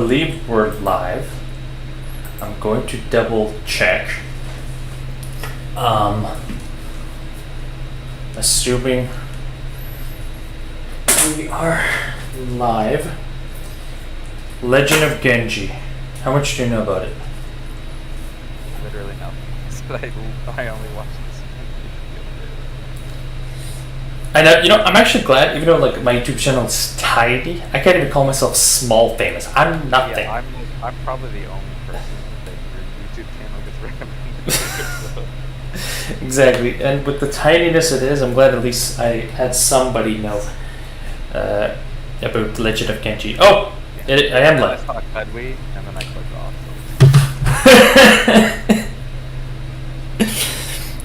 believe we're live. I'm going to double check. Assuming we are live. Legend of Genji. How much do you know about it? Literally nothing. But I only watch this. I know, I'm actually glad, even though like my YouTube channel is tiny, I can't even call myself small famous. I'm nothing. Yeah, I'm probably the only person that your YouTube channel gets recommended. So. Exactly, and with the tininess it is, I'm glad at least I had somebody know about the Legend of Genji. Oh, Yeah. I am live. I thought could we, and then I clicked off.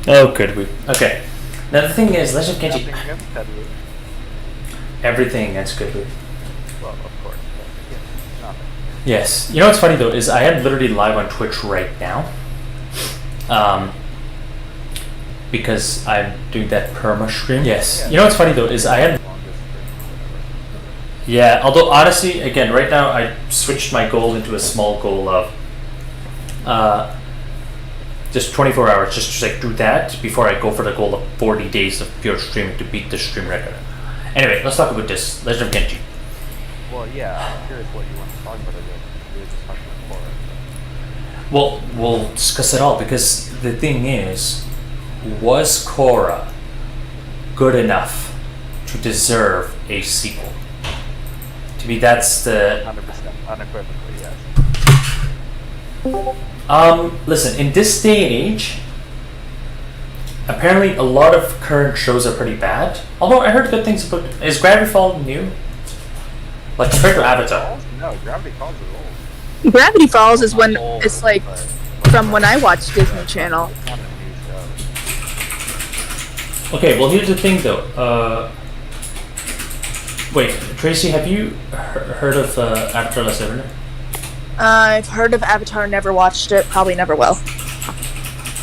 Oh, could we? Okay. Now the thing is, Legend of Genji. Nothing against could we. Everything against could we? Well, of course, but yeah, nothing. Yes. You know what's funny though is I am literally live on Twitch right now. Because I'm doing that perma stream. Yes. Yeah. You know what's funny though is I am. Yeah. Although honestly, again, right now I switched my goal into a small goal of just 24 hours, just like do that before I go for the goal of 40 days of pure streaming to beat the stream record. Anyway, let's talk about this Legend of Genji. Well, yeah, I'm curious what you want to talk about. We were just talking about korra. Well, we'll discuss it all because the thing is, was Korra good enough to deserve a sequel? To me, that's the 100%, unequivocally, yes. Listen, in this day and age, apparently a lot of current shows are pretty bad. Although I heard good things about. Is Gravity Falls new? Like compared to Avatar? No, Gravity Falls is old. Gravity Falls is when Not old, it's like but from when I watched Disney Channel. it's not a new show. Okay, well here's the thing though. Wait, Tracy, have you heard of Avatar: Last Airbender? I've heard of Avatar, never watched it, probably never will.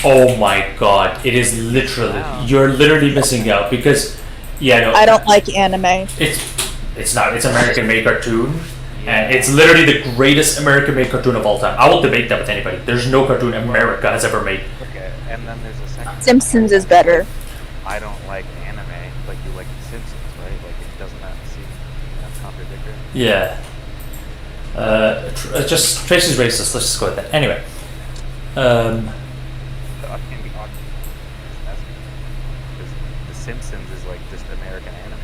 Oh my god, it is literally, Wow. you're literally missing out because, yeah, no. I don't like anime. It's not, it's American made cartoon, and it's literally the greatest American made cartoon of all time. I will debate that with anybody. There's no cartoon America has ever made. Okay, and then there's a second. Simpsons is better. I don't like anime, like you like The Simpsons, right? Like, it doesn't that seem contradictory? Yeah. Just, Tracy's racist, let's just go with that. Anyway. I can't be honest. Because The Simpsons is like just American anime.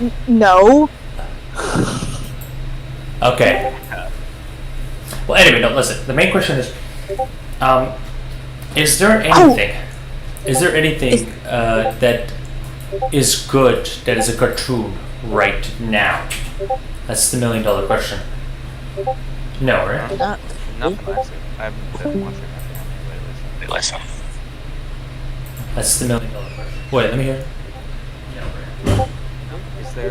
It's not, No. Okay. Well, anyway, no, listen. The main question is there anything, that is good, that is a cartoon right now? That's the $1 million question. No, right? nothing I've seen. I haven't been watching that anime lately. So. That's the $1 million question. Wait, let me hear. Is there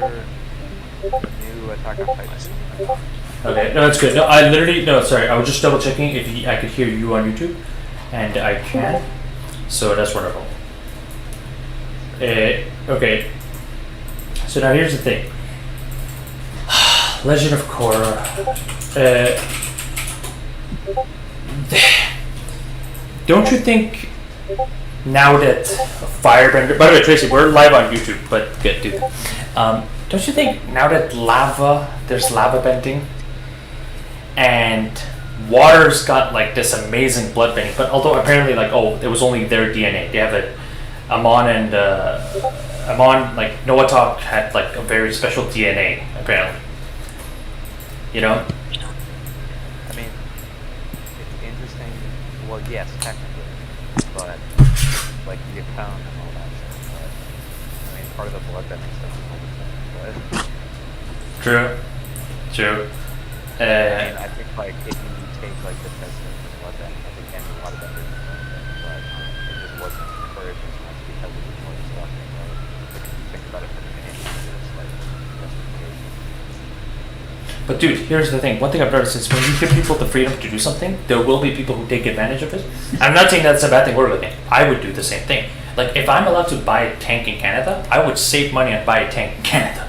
new Attack on Titan? Okay, no, that's good. No, I literally, no, sorry, I was just double checking if I could hear you on YouTube, and I can, so that's wonderful. Okay, so now here's the thing. Legend of Korra. Don't you think now that Firebender, by the way, Tracy, we're live on YouTube, but good, dude. Don't you think now that there's lava bending, and water's got like this amazing blood bending, but although apparently like, it was only their DNA. They have Amon, like Noatok had like a very special DNA apparently. You know? I mean, it's interesting. Well, yes, technically, but like you found and all that shit. But I mean, part of the bloodbending stuff is all the thing. True. But I mean, I think like if you take like the president of bloodbending, I think any bloodbender can learn it, but it just wasn't encouraged as much because it was more destructive, right? Like if you think about it from the beginning, it's like justification. But dude, here's the thing. One thing I've noticed is when you give people the freedom to do something, there will be people who take advantage of it. I'm not saying that's a bad thing or a good thing. I would do the same thing. Like if I'm allowed to buy a tank in Canada, I would save money and buy a tank in Canada.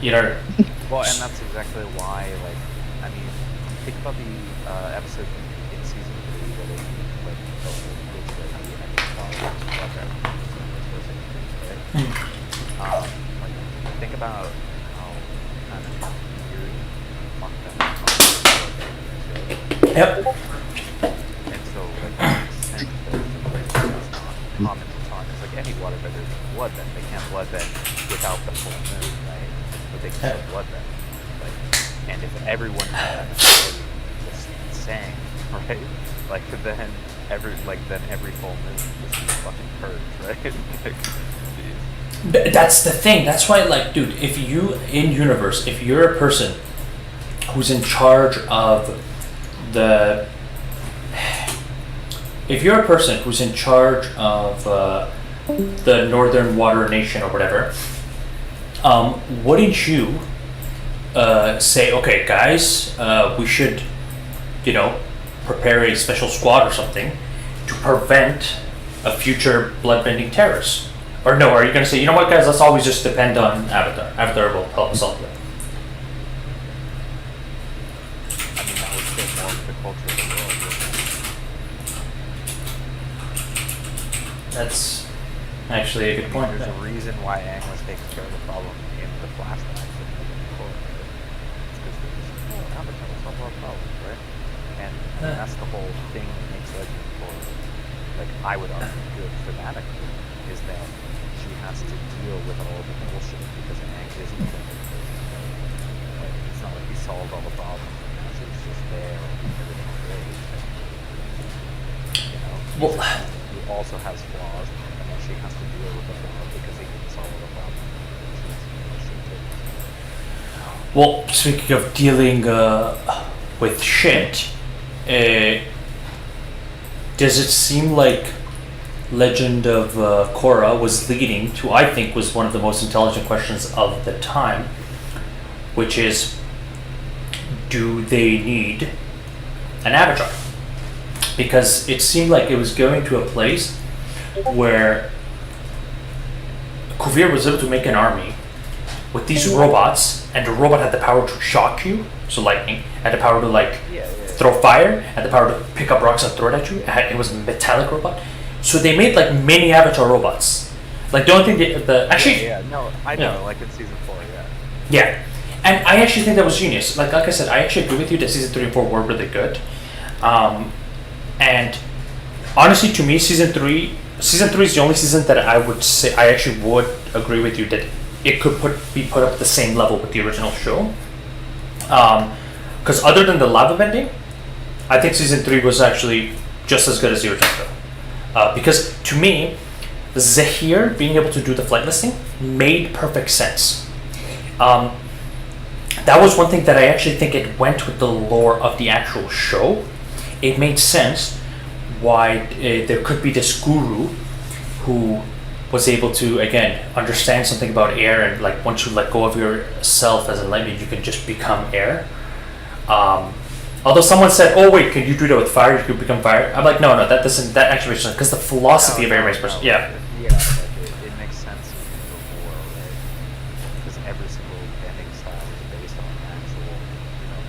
You know, Well, and that's exactly why, like, I mean, think about the episode in season 3 where they like the whole kids like the ending quality of everything right? Like, think about how kind of weird fucked up Yep. and so like it makes sense that it's not common to talk. It's like any waterbender is bloodbend. They can't bloodbend without the full moon, right? But they can still bloodbend. Like, and if everyone had that ability just sang, right? Like then every full moon just be fucking purge, right? That's the thing. That's why, like, dude, if you in universe, if you're a person who's in charge of the, if you're a person who's in charge of the Northern Water Nation or whatever, wouldn't you say, okay, guys, we should, prepare a special squad or something to prevent a future bloodbending terrorist? Or no, are you going to say, you know what, guys, let's always just depend on Avatar. Avatar will help us all. I mean, that would fit more with the culture of the world. That's actually a good point. There's a reason why Aang was taking care of the problem in the flashbacks of the core, right? It's because they just, Avatar will solve our problems, right? And that's the whole thing that makes Legend Core, like, I would argue, good thematically, is that she has to deal with all the bullshit because Aang isn't the person, right? Like, it's not like he solved all the problems. It's just there, everything's great. Well, He also has flaws, and then she has to deal with the flaws because he didn't solve all the problems. well, speaking of dealing with shit, does it seem like Legend of Korra was leading to, I think, was one of the most intelligent questions of the time, which is, do they need an avatar? Because it seemed like it was going to a place where Kuvir was able to make an army with these robots, and the robot had the power to shock you, so lightning, had the power to throw fire, had the power to pick up rocks and throw it at you. It was a metallic robot. So they made like mini avatar robots. Like the only thing I know, like in season 4, yeah, and I actually think that was genius. Like I said, I actually agree with you that season 3 and 4 were really good. And honestly, to me, season 3 is the only season that I would say I actually would agree with you that it could be put up at the same level with the original show. Because other than the lava bending, I think season 3 was actually just as good as the original show. Because to me, Zahir being able to do the flight listing made perfect sense. That was one thing that I actually think it went with the lore of the actual show. It made sense why there could be this guru who was able to, again, understand something about air, and like once you let go of yourself as enlightenment, you can just become air. Although someone said, "Oh wait, can you do that with fire? You could become fire." I'm like, no, that doesn't. That actually makes sense because the philosophy of air makes sense. Yeah. Yeah, like it makes sense in the lore, right? Because every single bending style is based on actual,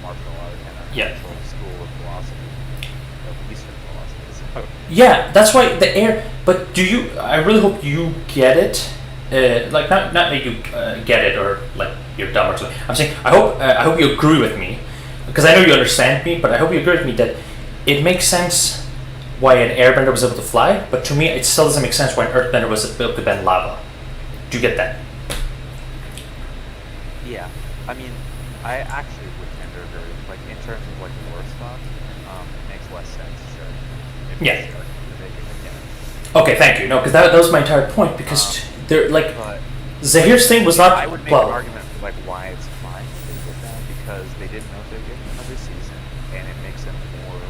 martial art and an actual school of philosophy, of Eastern philosophy. So. Yeah, that's why the air. But do you? I really hope you get it. Like not that you get it or like you're dumb or something. I'm saying I hope you agree with me. Because I know you understand me, but I hope you agree with me that it makes sense why an airbender was able to fly, but to me it still doesn't make sense why an earthbender was able to bend lava. Do you get that? Yeah, I mean, I actually would tend to agree. Like in terms of like lore stuff, it makes less sense. Sure. Yeah. Okay, thank you. No, because that was my entire point. Because they're like Zahir's thing was not. I would make an argument for like why it's fine if they did that because they didn't know if they were getting another season, and it makes them more.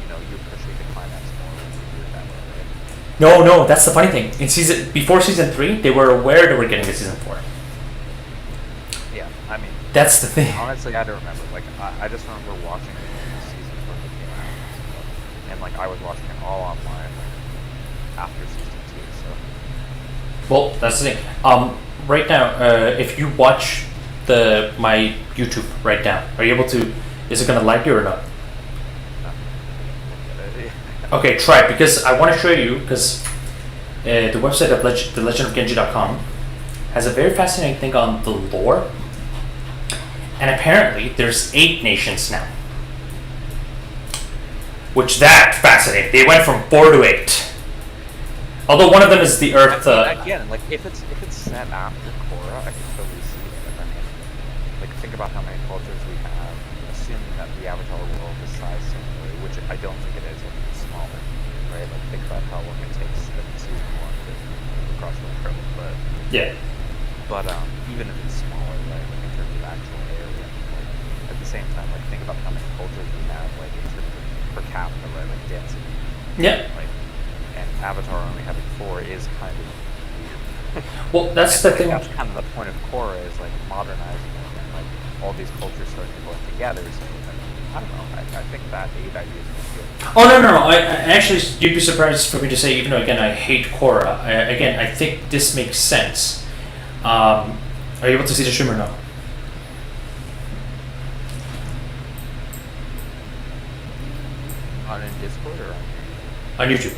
You're pushing the climax more when you do it that way, right? No, that's the funny thing. Before season 3, they were aware they were getting a season 4. Yeah, I mean. That's the thing. Honestly, I don't remember. Like, I just remember watching it in the season when it came out, and like I was watching it all online after season 2. So. Well, that's the thing. Right now, if you watch my YouTube right now? Are you able to? Is it gonna lag you or not? Okay, try it because I want to show you because the website of thelegendofgenji.com has a very fascinating thing on the lore, and apparently there's 8 nations now. Which that fascinating. They went from 4 to 8. Although one of them is the Earth. Again, like if it's set after Korra, I can totally see it. I mean, like think about how many cultures we have, assuming that the Avatar world is sized similarly, which I don't think it is. Like it's smaller, right? Like think about how long it takes them to cross the world, but Yeah. But even if it's smaller, right? Like in terms of actual area, like at the same time, like think about how many cultures we have, like in terms of per capita, right? Like density. Yeah. Like, and Avatar only having 4 is kind of weird. Well, that's And the thing. That's kind of the point of Korra is like modernizing it and like all these cultures starting to work together. So like, I don't know. I think that 8 idea is good. Oh no! I actually, you'd be surprised for me to say, even though again I hate Korra. I think this makes sense. Are you able to see the stream or no? On in Discord or On YouTube.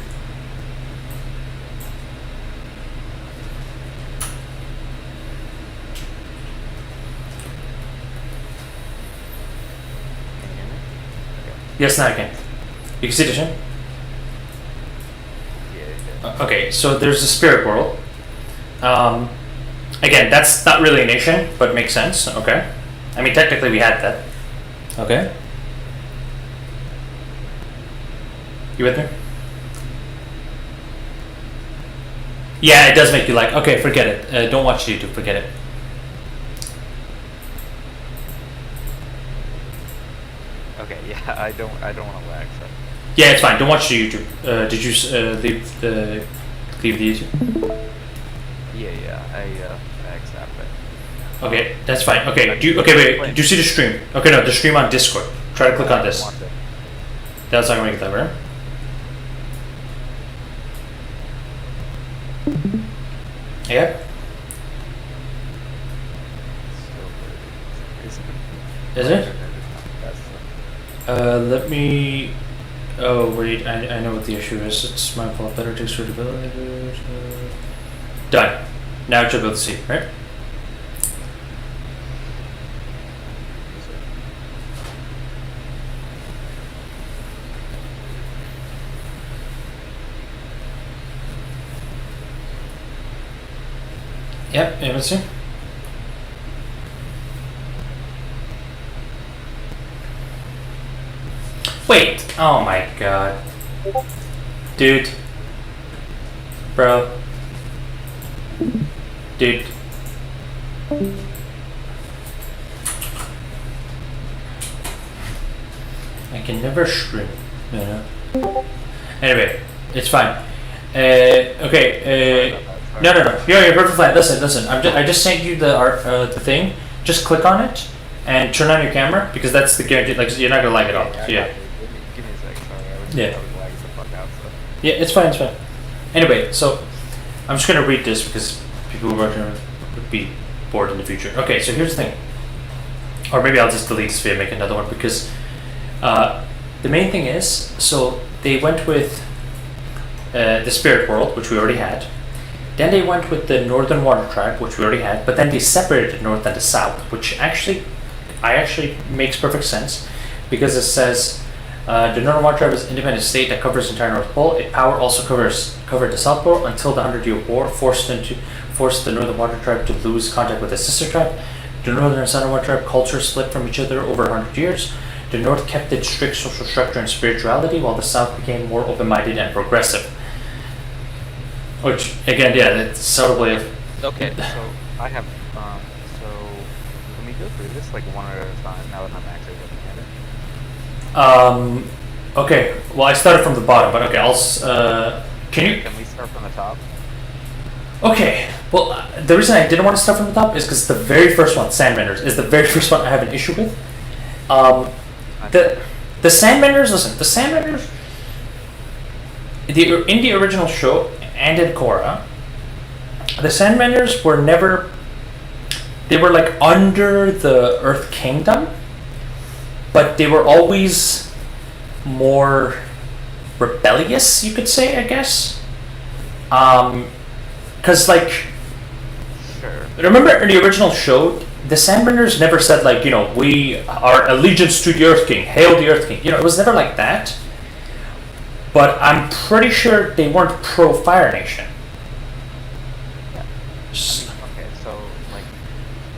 can you hear me? Yes, now I can. You can see the stream. Yeah. Okay, so there's the spirit world. Again, that's not really a nation, but makes sense. Okay, I mean technically we had that. Okay. You with me? Yeah, it does make you like. Okay, forget it. Don't watch YouTube. Forget it. Okay. Yeah. I don't want to lag. So. Yeah, it's fine. Don't watch the YouTube. Did you leave the YouTube? Yeah. I accept it. Okay, that's fine. Okay, wait. Do you see the stream? Okay, no, the stream on Discord. Try to click on this. That's not gonna make that better. Yeah. Is it? Let me. Oh wait, I know what the issue is. It's my fault. Better text for developers. Done. Now you should be able to see, right? Yep, able to see. Wait! Oh my god. Dude. Bro. Dude. I can never stream, you know. Anyway, it's fine. Okay. No. You're perfectly fine. Listen. I just sent you the thing. Just click on it and turn on your camera because that's the guarantee. Like you're not gonna like it all. So, yeah. Give me a second. Sorry. I was lagging the fuck out. So. Yeah, it's fine. Anyway, so I'm just gonna read this because people who are watching would be bored in the future. Okay, so here's the thing. Or maybe I'll just delete this video and make another one because the main thing is, so they went with the spirit world, which we already had. Then they went with the Northern Water Tribe, which we already had, but then they separated the North and the South, which actually makes perfect sense because it says the Northern Water Tribe is an independent state that covers the entire North Pole. Its power also covered the South Pole until the 100-Year War forced the Northern Water Tribe to lose contact with the sister tribe. The Northern and Southern Water Tribe culture split from each other over 100 years. The North kept its strict social structure and spirituality, while the South became more open-minded and progressive. Which, again, yeah, that's sort of way of... Okay, so I have, so let me go through this like one at a time now that I'm actually looking at it. Okay, well I started from the bottom, but okay, Can we start from the top? Okay, well, the reason I didn't want to start from the top is because the very first one, Sandbenders, is the very first one I have an issue with. The Sandbenders, listen, the Sandbenders, in the original show and in Korra, the Sandbenders were never they were like under the Earth Kingdom, but they were always more rebellious, you could say, I guess. Because like, Sure. remember in the original show, the Sandbenders never said like, you know, we are allegiance to the Earth King, hail the Earth King. You know, it was never like that. But I'm pretty sure they weren't pro Fire Nation. S- Okay, so like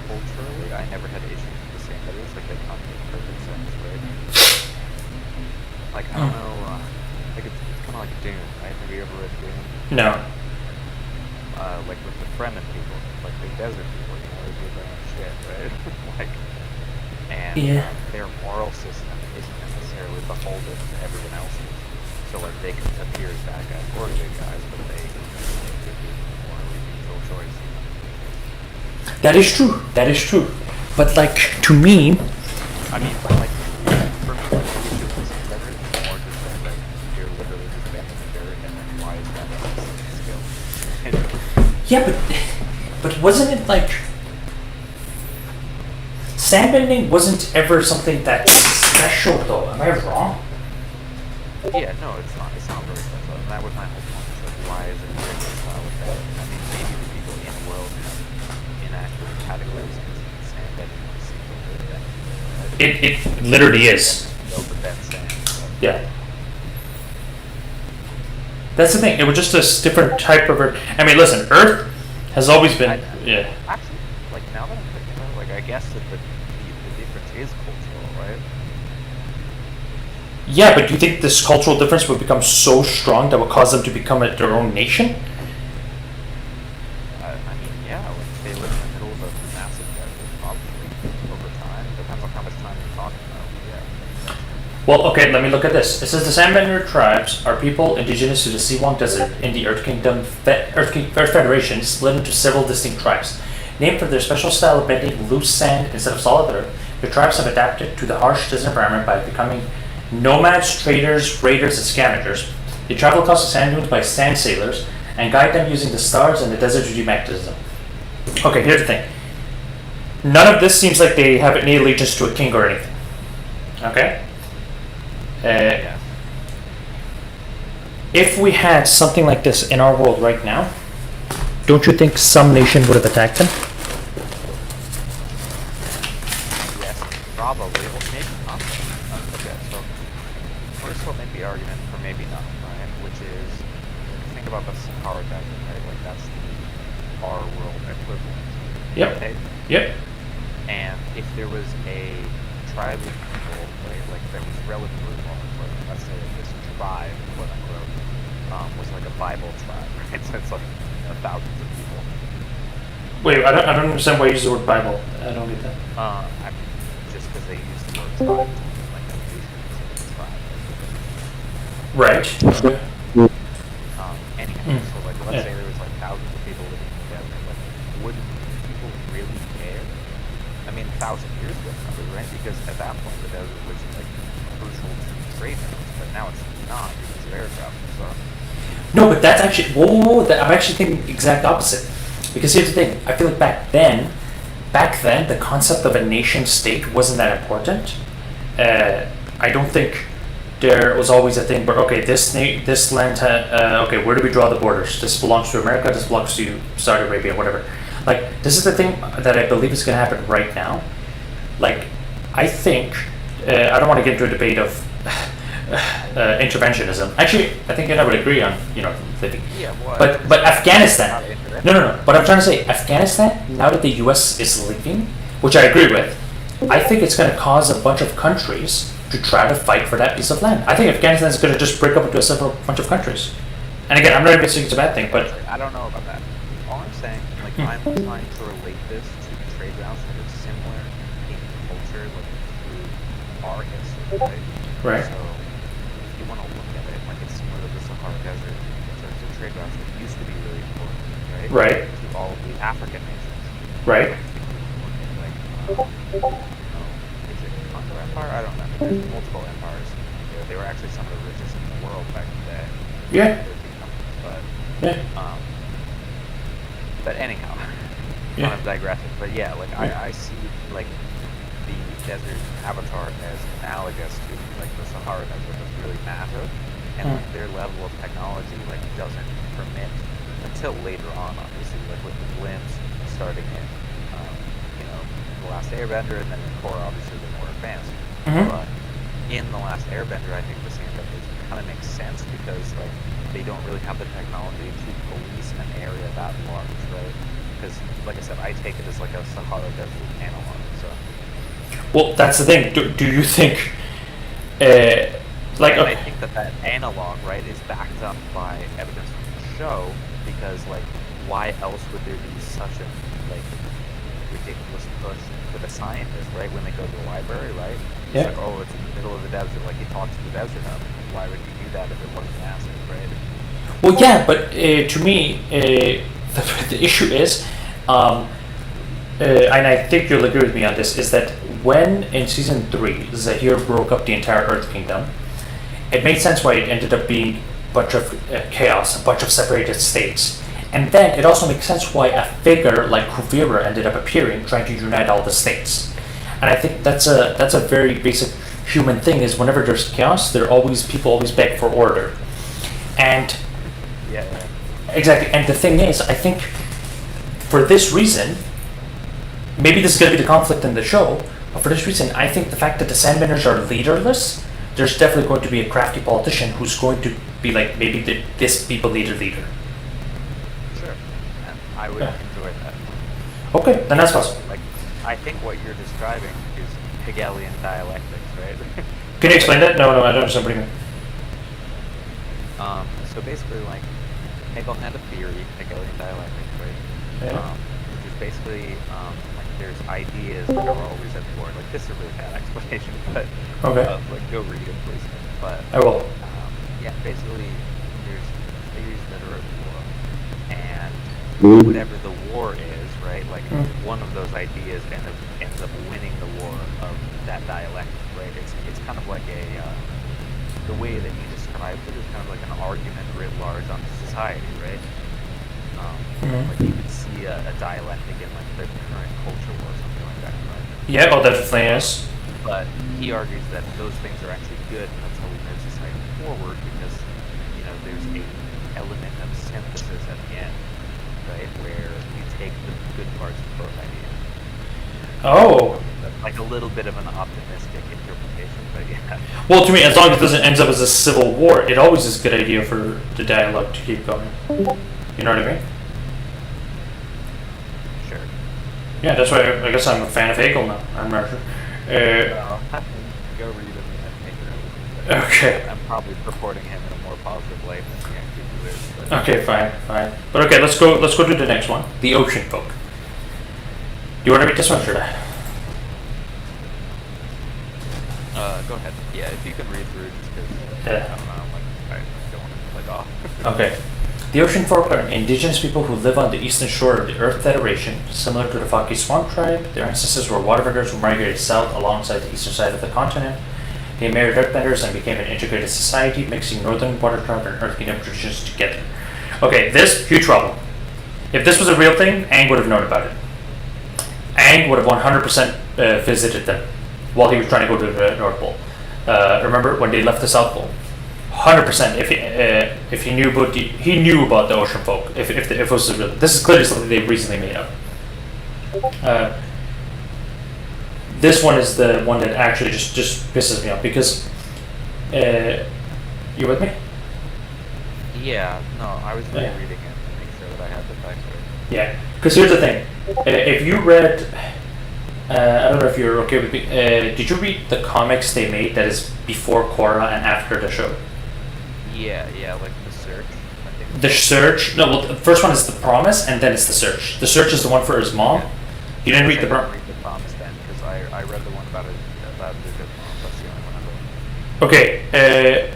culturally, I never had issues with the same videos. Like they come in perfect sense, right? Like I don't know, like it's kind of like Dune, right? Have you ever read Dune? No. Like with the Fremen people, like the desert people, you know, they do their own shit, right? like, and Yeah. their moral system isn't necessarily beholden to everyone else's. So like they can appear as bad guys or good guys, but they could be more individual choice. That is true. That is true. But like to me, I mean, like for me, like, the issue with this is better is more just that like you're literally just bending the dirt, and then why is that a skill? yeah, but wasn't it like sandbending wasn't ever something that's special though? Am I wrong? Yeah, no, it's not. It's not really special. And that was my whole point. Like, why is it very style with that? I mean, maybe the people in the world have inaccurate categories because sandbending is It literally is. no, but that's sand. So. Yeah. That's the thing. It was just a different type of Earth. I mean, listen, Earth has always been. Yeah. Actually, like now that I'm thinking about it, like I guess that the difference is cultural, right? Yeah, but do you think this cultural difference would become so strong that would cause them to become their own nation? I mean, yeah, like they live in the middle of a massive desert, probably over time. Depends on how much time you're talking about. Yeah. Well, okay, let me look at this. It says the Sandbender tribes are people indigenous to the Siwang Desert in the Earth Kingdom Earth Federation, split into several distinct tribes. Named for their special style of bending loose sand instead of solid earth, the tribes have adapted to the harsh desert environment by becoming nomads, traders, raiders, and scavengers. They travel across the sand dunes by sand sailors and guide them using the stars and the desert to do magnetism. Okay, here's the thing. None of this seems like they have any allegiance to a king or anything. Okay? Yeah. If we had something like this in our world right now, don't you think some nation would have attacked them? Yes, probably. Well, maybe not. Okay, so first we'll make the argument for maybe not, right? Which is, think about the Sahara Desert, right? Like that's our world equivalent. Yep. Okay? Yep. And if there was a tribe of people, right, like that was relatively large, like let's say this tribe, quote unquote, was like a Bible tribe, right? So it's like thousands of people. Wait, I don't understand why you use the word Bible. I don't get that. I mean, just because they use the word tribe, like a nation, tribe. Right. Okay. Anyhow, so like let's Yeah. say there was like thousands of people living together, like wouldn't people really care? I mean, 1,000 years ago, probably, right? Because at that point the desert was like crucial to trade routes, but now it's not because of air travel. So No, but that's actually whoa. I'm actually thinking the exact opposite. Because here's the thing. I feel like back then, the concept of a nation state wasn't that important. I don't think there was always a thing where okay, this land okay, where do we draw the borders? This belongs to America. This belongs to Saudi Arabia, whatever. Like this is the thing that I believe is going to happen right now. Like I think I don't want to get into a debate of interventionism. Actually, I think I would agree on living. yeah, well, But Afghanistan. not intervention. No. What I'm trying to say, Afghanistan. Now that the U.S. is leaving, which I agree with, I think it's going to cause a bunch of countries to try to fight for that piece of land. I think Afghanistan is going to just break up into a bunch of countries. And again, I'm not even saying it's a bad thing, but I don't know about that. All I'm saying, like, I'm trying to relate this to trade routes that are similar in culture, like through our history, right? Right. So, if you want to look at it, like it's similar to the Sahara Desert in terms of trade routes that used to be really important, right? Right. To all of the African nations. right. Like, is it Congo Empire? I don't know. There's multiple empires. They were actually some of the richest in the world back in the day. Yeah. But Yeah. But anyhow, kind of digressing, but yeah, like I see like the desert avatar as analogous to like the Sahara Desert, that's really massive, and like their level of technology like doesn't permit until later on, obviously, like with the blimps starting in you know, the Last Airbender, and then in Korra, obviously they're more advanced. But in the Last Airbender, I think the sand desert kind of makes sense because like they don't really have the technology to police an area that large, right? Because, like I said, I take it as like a Sahara Desert analog. So. Well, that's the thing. Do you think, like, and I think that analog, right, is backed up by evidence from the show, because like, why else would there be such a like ridiculous push for the scientists, right, when they go to the library, right? It's like, oh, it's in the middle of the desert. Like, he talks to the desert up. Why would he do that if it wasn't massive, right? Well, yeah, but to me, the issue is, and I think you'll agree with me on this, is that when in season 3 Zahir broke up the entire Earth Kingdom, it made sense why it ended up being a bunch of chaos, a bunch of separated states. And then it also makes sense why a figure like Kuvira ended up appearing, trying to unite all the states. And I think that's a very basic human thing, is whenever there's chaos, people always beg for order. And exactly. And the thing is, I think for this reason, maybe this is going to be the conflict in the show, but for this reason, I think the fact that the Sandbenders are leaderless, there's definitely going to be a crafty politician who's going to be like, maybe this people leader. Sure. And I would enjoy that. Okay, then that's possible. Like, I think what you're describing is Hegelian dialectics, right? Can you explain that? No, I don't understand what you mean. So basically, like, Hegel had a theory, Hegelian dialectics, right? Yeah. Which is basically, like, there's ideas that are always at war. Like, this is a really bad explanation, but, like, go read it, please. But, I will. yeah, basically, there's theories that are at war, and whatever the war is, right, like, one of those ideas ends up winning the war of that dialectic, right? It's kind of like the way that you described it is kind of like an argument writ large on society, right? Like you could see a dialectic in like the current culture war or something like that, right? Yeah, well, definitely is. But he argues that those things are actually good, and that's how we move society forward, because, you know, there's a element of synthesis at the end, right, where you take the good parts of both ideas. Oh. Like a little bit of an optimistic interpretation, but yeah. Well, to me, as long as it doesn't end up as a civil war, it always is a good idea for the dialogue to keep going. You know what I mean? Sure. Yeah, that's why I guess I'm a fan of Hegel now. I'm not sure. Go read him. Okay. I'm probably purporting him in a more positive light than he actually is. Okay, fine. But okay, let's go to the next one. The Ocean Folk. Do you want to read this one, or should I? Go ahead. Yeah, if you can read through, just because I don't know, like, I don't want to click off. Okay. The Ocean Folk are indigenous people who live on the eastern shore of the Earth Federation. Similar to the Faki Swamp tribe, their ancestors were waterbenders who migrated south alongside the eastern side of the continent. They married earthbenders and became an integrated society, mixing northern water tribe and Earth Kingdom traditions together. Okay, this, huge problem. If this was a real thing, Aang would have known about it. Aang would have 100% visited them while he was trying to go to the North Pole. Remember when they left the South Pole? 100%. If he knew about he knew about the Ocean Folk. If it was real, this is clearly something they recently made up. This one is the one that actually just pisses me off because you with me? Yeah. No, I was rereading it to make sure that I had the facts right. Yeah, because here's the thing. If you read, I don't know if you're okay with me. Did you read the comics they made that is before Korra and after the show? Yeah, like the Search, I think. The Search? No, well, the first one is the Promise, and then it's the Search. The Search is the one for his mom. You didn't read the Promise? I didn't read the Promise then, because I read the one about his good mom. That's the only one I read. Okay,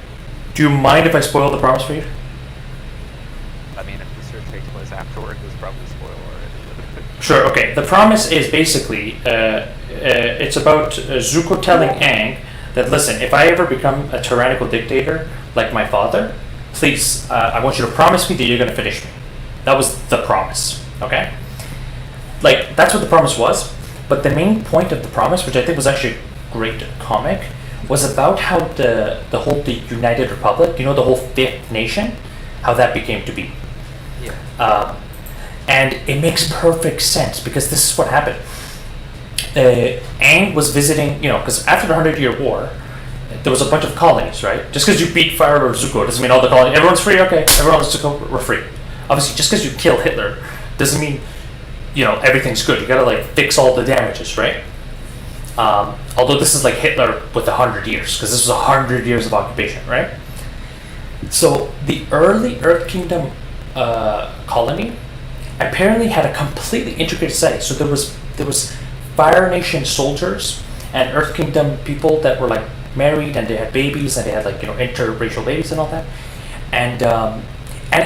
do you mind if I spoil the Promise for you? I mean, if the Search takes place afterward, it's probably spoiled already. Sure, okay. The Promise is basically, it's about Zuko telling Aang that, listen, if I ever become a tyrannical dictator like my father, please, I want you to promise me that you're going to finish me. That was the promise, okay? like that's what the promise was. But the main point of the promise, which I think was actually a great comic, was about how the United Republic, you know, the whole fifth nation, how that became to be. Yeah. And it makes perfect sense because this is what happened. Aang was visiting, you know, because after the 100-Year War, there was a bunch of colonies, right? Just because you beat Fire or Zuko doesn't mean all the colonies, everyone's free, okay, everyone on Zuko, we're free. Obviously, just because you kill Hitler doesn't mean, you know, everything's good. You gotta, like, fix all the damages, right? Although this is like Hitler with 100 years, because this was 100 years of occupation, right? So the early Earth Kingdom colony apparently had a completely integrated society. So there was Fire Nation soldiers and Earth Kingdom people that were like married and they had babies and they had like, you know, interracial babies and all that, and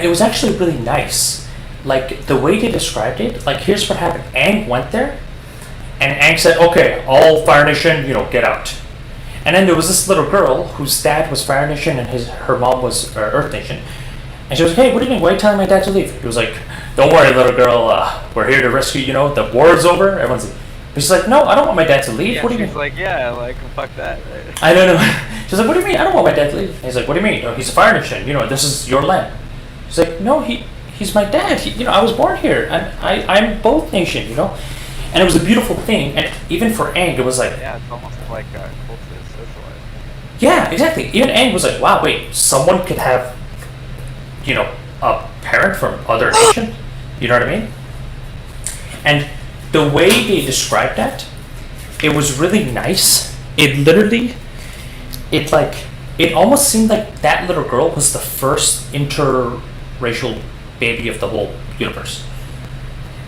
it was actually really nice. Like the way they described it, like here's what happened. Aang went there, and Aang said, "Okay, all Fire Nation, you know, get out." And then there was this little girl whose dad was Fire Nation and her mom was Earth Nation, and she was like, "Hey, what do you mean? Why are you telling my dad to leave?" He was like, "Don't worry, little girl. We're here to rescue. You know, the war's over. Everyone's." But she's like, "No, I don't want my dad to leave. Yeah, what do you she's mean?" like, yeah, like, fuck that. I don't know. She's like, "What do you mean? I don't want my dad to leave." And he's like, "What do you mean? Oh, he's a Fire Nation. You know, this is your land." She's like, "No, he's my dad. You know, I was born here, and I'm both nation. You know." And it was a beautiful thing, and even for Aang, it was like... Yeah, it's almost like culturally socialized. Yeah, exactly. Even Aang was like, wow, wait, someone could have, you know, a parent from other nation? You know what I mean? And the way they described that, it was really nice. It literally, it almost seemed like that little girl was the first interracial baby of the whole universe.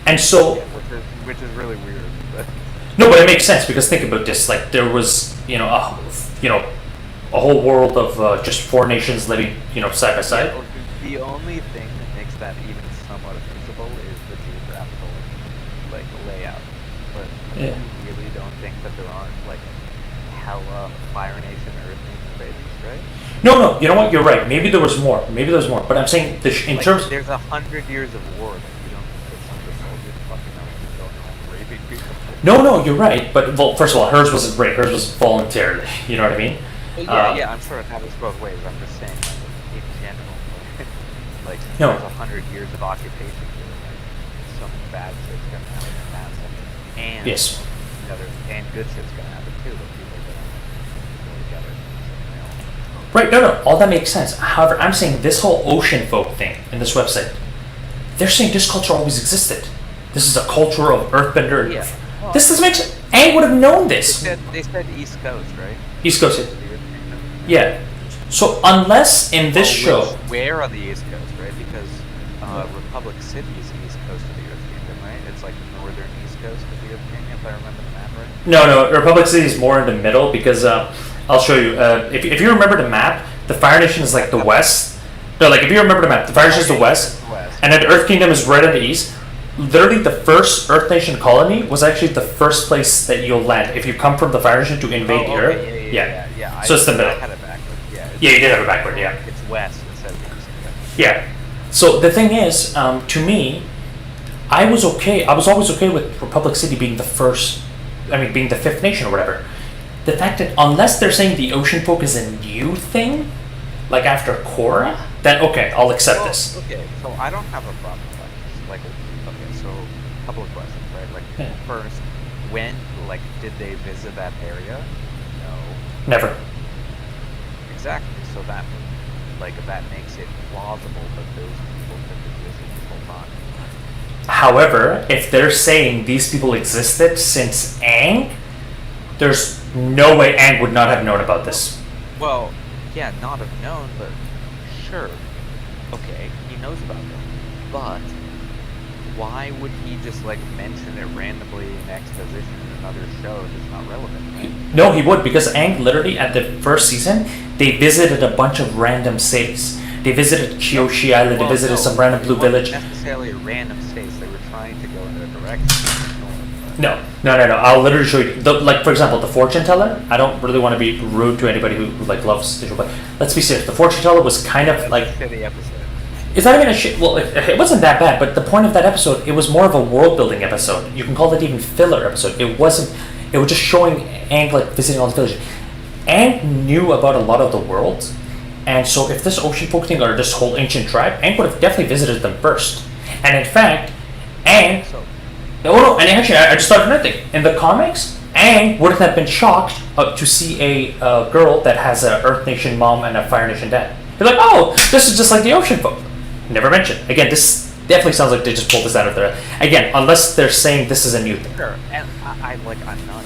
And so... Yeah, which is really weird. But. No, but it makes sense because think about this. Like there was, a whole world of just four nations living, side by side. Yeah, the only thing that makes that even somewhat feasible is the geographical layout. But Yeah. you really don't think that there aren't hella Fire Nation, Earth Nation babies, right? No, you know what? You're right. Maybe there was more. But I'm saying in terms. There's 100 years of war that you don't think that some of the soldiers fucking know going around raping people. No, you're right. But well, first of all, hers wasn't rape. Hers was voluntarily. You know what I mean? Yeah, I'm sure it happens both ways. I'm just saying, in general, No. there's 100 years of occupation here. Some bad shit's gonna happen in that section, and Yes. and good shit's gonna happen too. But people are gonna go together. Right. No. All that makes sense. However, I'm saying this whole ocean folk thing in this website. They're saying this culture always existed. This is a culture of earthbender. Yeah. Well, This doesn't make sense. Aang would have known this. They said East Coast, right? East Coast. Yeah. So unless in this show, where on the East Coast, right? Because Republic City is the East Coast of the Earth Kingdom, right? It's like the northern East Coast of the Earth Kingdom, if I remember the map right. no, Republic City is more in the middle because I'll show you. If you remember the map, the Fire Nation is like the west. No, like if you remember the map, the Fire Nation is the west, and then the Earth Kingdom is right on the east. Literally, the first Earth Nation colony was actually the first place that you'll land if you come from the Fire Nation to invade the Earth. Yeah. So it's the middle. I had it backward. Yeah. Yeah, you did have it backward. Yeah. It's west instead of east. Yeah. So the thing is, to me, I was okay. I was always okay with Republic City being the first. I mean, being the fifth nation or whatever. The fact that unless they're saying the ocean folk is a new thing, like after Korra, then okay, I'll accept this. Okay, so I don't have a problem with that. So a couple of questions, right? Yeah. First, when, did they visit that area? No. Never. Exactly. So that, that makes it plausible that those people could be visiting this whole time. However, if they're saying these people existed since Aang, there's no way Aang would not have known about this. Well, yeah, not have known, but sure. Okay, he knows about them. But why would he just mention it randomly in exposition in another show that's not relevant, right? No, he would, because Aang literally at the first season, they visited a bunch of random cities. They visited Kyoshi Island, they visited some random blue village. Not necessarily random states, they were trying to go in a direction. No. I'll literally show you. For example, the fortune teller. I don't really want to be rude to anybody who loves visual, but let's be serious. The fortune teller was kind of City episode. It's not even a shit. Well, it wasn't that bad, but the point of that episode, it was more of a world building episode. You can call it even filler episode. It wasn't. It was just showing Aang like visiting all the villages. Aang knew about a lot of the world, and so if this ocean folk thing or this whole ancient tribe, Aang would have definitely visited them first. And in fact, Aang. Oh no! And actually, I just thought of another thing. In the comics, Aang wouldn't have been shocked to see a girl that has a Earth Nation mom and a Fire Nation dad. They're like, oh, this is just like the ocean folk. Never mentioned. Again, this definitely sounds like they just pulled this out of their. Again, unless they're saying this is a new thing. Sure, and I'm not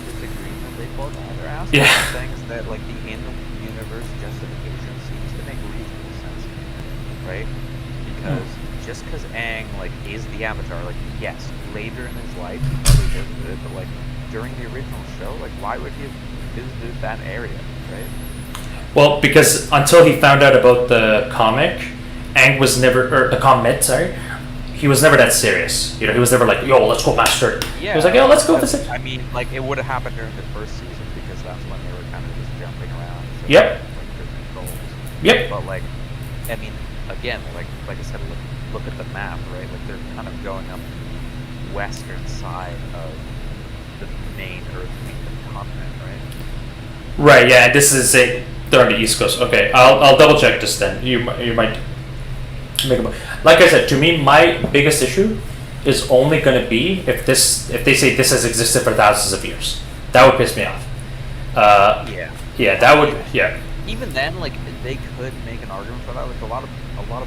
disagreeing that they pulled it out of their ass. Yeah. Things that like the in-universe justification seems to make reasonable sense, right? Because just because Aang like is the Avatar, like yes, later in his life he probably visited it, but like during the original show, like why would he have visited that area, right? Well, because until he found out about the comic, Aang was never, or the comet, sorry, he was never that serious. You know, he was never like, yo, let's go master it. Yeah, he was like, yo, let's go visit. I mean, like it would have happened during the first season because that's when they were kind of just jumping around. So Yep. like different goals. Yep. But like, I mean, again, like I said, look at the map, right? Like they're kind of going up the western side of the main Earth Kingdom continent, right? Right. Yeah. This is it. They're on the East Coast. Okay. I'll double check this then. You might. Like I said, to me, my biggest issue is only going to be if they say this has existed for thousands of years. That would piss me off. Yeah. Yeah, that would. Yeah. Even then, like they could make an argument for that. Like a lot of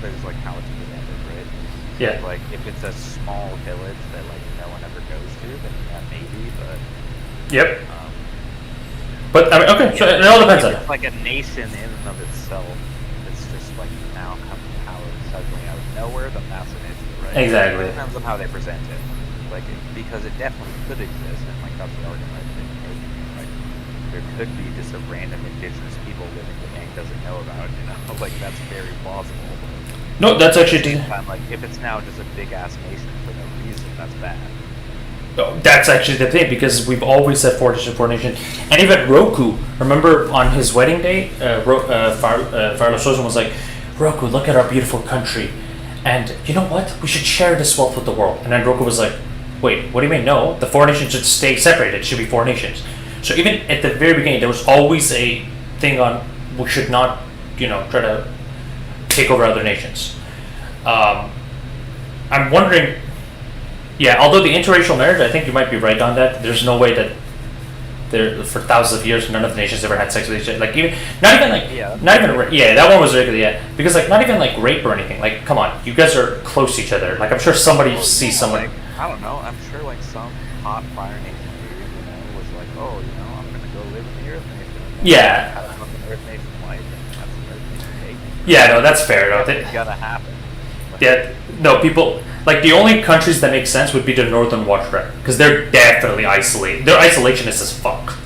it is like how it's presented, right? Yeah. Like if it's a small village that like no one ever goes to, then yeah, maybe. But Yep. But I mean, okay. So it all depends on it. It's like a nation in and of itself. It's just like now come to power suddenly out of nowhere. Then that's an issue, right? Exactly. It depends on how they present it. Like because it definitely could exist, and like that's the argument I've been making. Like there could be just a random indigenous people living that Aang doesn't know about. You know, like that's very plausible. No, that's actually. Like if it's now just a big ass nation for no reason, that's bad. That's actually the thing, because we've always said four nation, and even Roku. Remember on his wedding day, Farlo Sozin was like, "Roku, look at our beautiful country, and you know what? We should share this wealth with the world." And then Roku was like, "Wait, what do you mean? No, the four nations should stay separated. It should be four nations." So even at the very beginning, there was always a thing on we should not, try to take over other nations. I'm wondering. Yeah, although the interracial marriage, I think you might be right on that. There's no way that for thousands of years, none of the nations ever had sex with each other. Like that one was regular, yeah. Because like not even like rape or anything. Like, come on, you guys are close to each other. Like I'm sure somebody sees someone. Like, I don't know. I'm sure like some hot Fire Nation dude, was like, oh, I'm gonna go live in the Earth Nation. Yeah. Have an Earth Nation life, and that's an Earth Nation hate. Yeah, no, that's fair. No, It's gonna happen. Yeah, no, people. Like, the only countries that make sense would be the Northern Water Tribe, because they're definitely isolated. They're isolationist as fuck.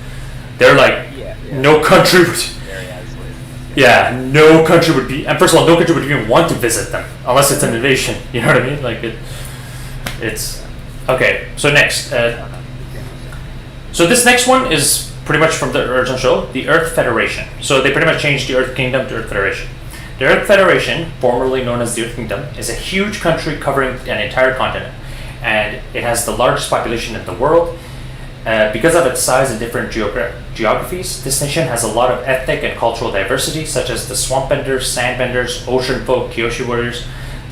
They're like, no country would... Very isolated. Yeah, no country would be... And first of all, no country would even want to visit them, unless it's an invasion. You know what I mean? Like, it's... Okay, so next. So this next one is pretty much from the original show, the Earth Federation. So they pretty much changed the Earth Kingdom to Earth Federation. The Earth Federation, formerly known as the Earth Kingdom, is a huge country covering an entire continent, and it has the largest population in the world. Because of its size and different geographies, this nation has a lot of ethnic and cultural diversity, such as the Swampbenders, Sandbenders, Ocean Folk, Kyoshi warriors,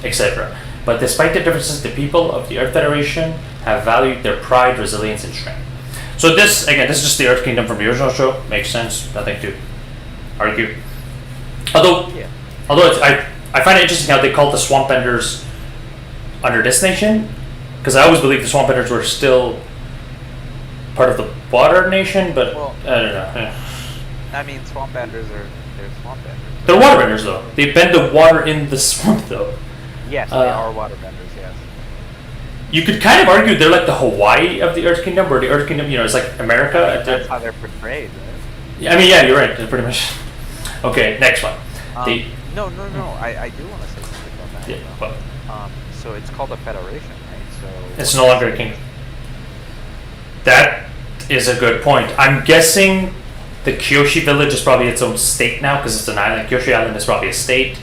etc. But despite the differences, the people of the Earth Federation have valued their pride, resilience, and strength. So this is just the Earth Kingdom from the original show. Makes sense. Nothing to argue. Although I find it interesting how they call the Swampbenders under this nation, because I always believed the Swampbenders were still part of the Water Nation, but I don't know. Yeah. I mean, Swampbenders they're Swampbenders. They're waterbenders, though. They bend the water in the swamp, though. Yes, they are waterbenders, yes. You could kind of argue they're like the Hawaii of the Earth Kingdom, where the Earth Kingdom, is like America. I mean, that's how they're portrayed, right? Yeah, I mean, yeah, you're right. They're pretty much. Okay, next one. No. I do want to say something about that. Yeah, well, so it's called a federation, right? So it's no longer a kingdom. That is a good point. I'm guessing the Kyoshi village is probably its own state now, because it's an island. Kyoshi Island is probably a state.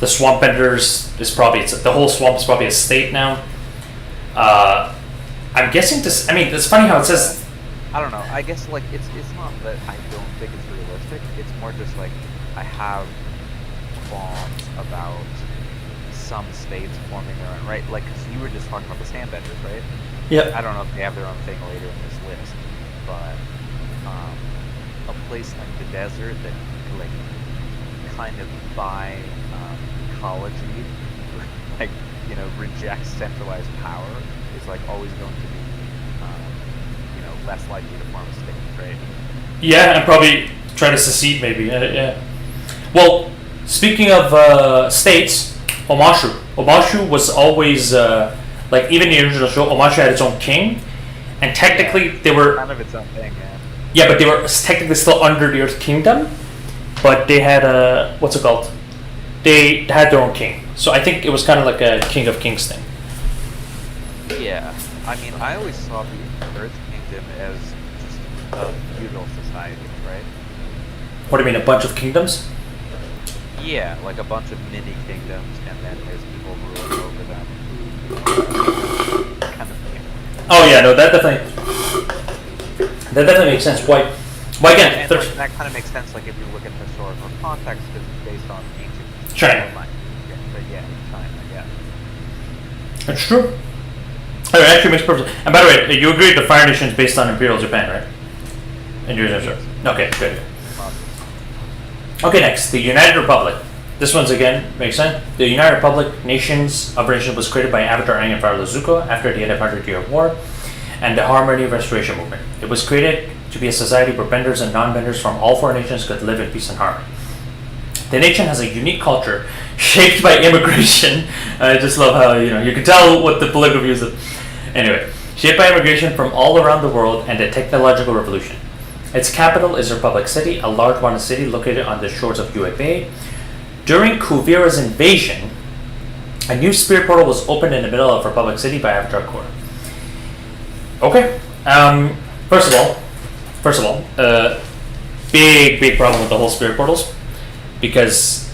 The swamp benders is probably the whole swamp is probably a state now. I'm guessing this. I mean, it's funny how it says. I don't know. I guess like it's not that I don't think it's realistic. It's more just like I have qualms about some states forming their own, right? Like, cause you were just talking about the sand benders, right? Yeah. I don't know if they have their own thing later in this list, but a place like the desert that like kind of by ecology, like, you know, rejects centralized power is like always going to be, you know, less likely to form a state, right? Yeah, and probably try to secede, maybe. Yeah. Well, speaking of states, Omashu was always like even in the original show, Omashu had its own king, and technically they were kind of its own thing, yeah. Yeah, but they were technically still under the Earth Kingdom, but they had a what's it called? They had their own king, so I think it was kind of like a King of Kings thing. Yeah, I mean, I always saw the Earth Kingdom as just a feudal society, right? What do you mean, a bunch of kingdoms? Yeah, like a bunch of mini kingdoms, and then there's people ruling over them. Kind of thing. Oh yeah, no, that definitely makes sense. Why again? And that kind of makes sense, like if you look at historical context, because it's based on ancient China. But yeah, China, yeah. That's true. Oh, it actually makes perfect sense. And by the way, you agree the Fire Nation is based on Imperial Japan, right? And yours is Yes. Okay, good. Okay, next, the United Republic. This one's again makes sense. The United Republic Nations Operation was created by Avatar Aang and Pharaoh Zuko after the end of 100-year war and the Harmony Restoration Movement. It was created to be a society where benders and non-benders from all four nations could live in peace and harmony. The nation has a unique culture shaped by immigration. I just love how you can tell what the political views of. Anyway, shaped by immigration from all around the world and the technological revolution. Its capital is Republic City, a large modern city located on the shores of Yue Bay. During Kuvira's invasion, a new spirit portal was opened in the middle of Republic City by Avatar Korra. Okay. First of all, big problem with the whole spirit portals, because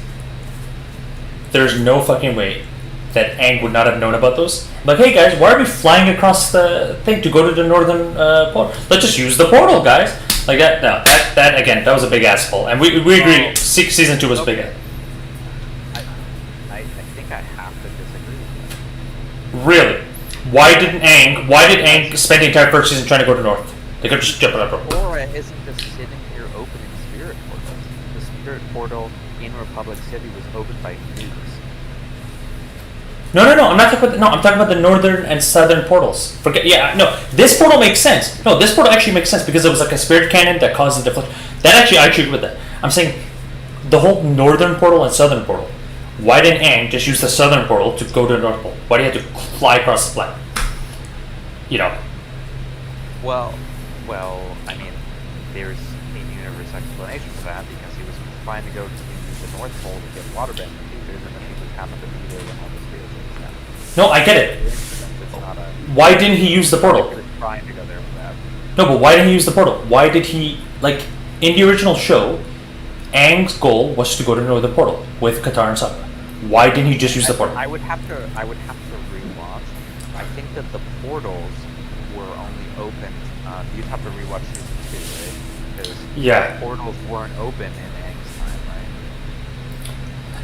there's no fucking way that Aang would not have known about those. Like, hey guys, why are we flying across the thing to go to the northern portal? Let's just use the portal, guys. Like that. No, that again, that was a big ass pull, and we agree. Season 2 was big. I think I have to disagree with that. Really? Why did Aang spend the entire first season trying to go to north? They could just jump on that portal. Korra isn't just sitting here opening spirit portals. The spirit portal in Republic City was opened by nukes. No. I'm talking about the northern and southern portals. This portal makes sense. No, this portal actually makes sense because it was like a spirit cannon that caused the deflection. That actually, I agree with that. I'm saying the whole northern portal and southern portal. Why didn't Aang just use the southern portal to go to the North Pole? Why do you have to fly across the planet? Well, I mean, there's a universe explanation for that because he was trying to go to the North Pole to get water bending features, and then he just happened to be there when all the spirits were happening. No, I get it. Why didn't he use the portal? He was trying to go there for that. No, but why didn't he use the portal? Why did he, in the original show, Aang's goal was to go to the northern portal with Katara and Sokka. Why didn't he just use the portal? I would have to rewatch. I think that the portals were only opened. You'd have to rewatch season 2, right? Because the portals weren't open in Aang's time, right?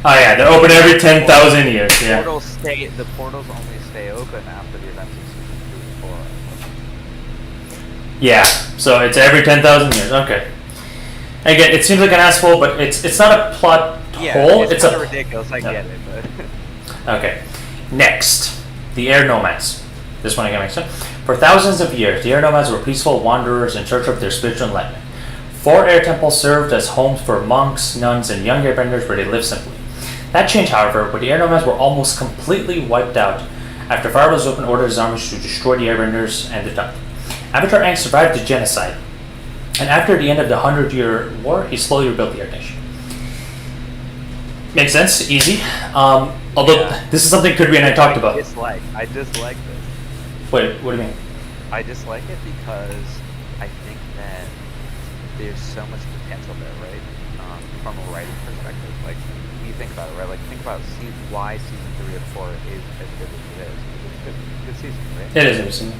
Oh yeah, they're open every 10,000 years. Yeah. The portals only stay open after the events of season 2 and 4. Yeah, so it's every 10,000 years. Okay. Again, it seems like an asshole, but it's not a plot hole. It's kind of ridiculous. I get it, but okay. Next, the air nomads. This one again makes sense. For thousands of years, the air nomads were peaceful wanderers in search of their spiritual enlightenment. 4 air temples served as homes for monks, nuns, and young airbenders where they lived simply. That changed, however, when the air nomads were almost completely wiped out after Pharaoh Zuko ordered his armies to destroy the airbenders and the temple. Avatar Aang survived the genocide, and after the end of the 100-year war, he slowly rebuilt the Air Nation. Makes sense, easy. Although this is something Kirby and I talked about. I dislike this. Wait, what do you mean? I dislike it because I think that there's so much potential there, right? From a writing perspective, like when you think about it, right? Like think about why season 3 of Korra is as good as it is. It's a good season, right? It is interesting.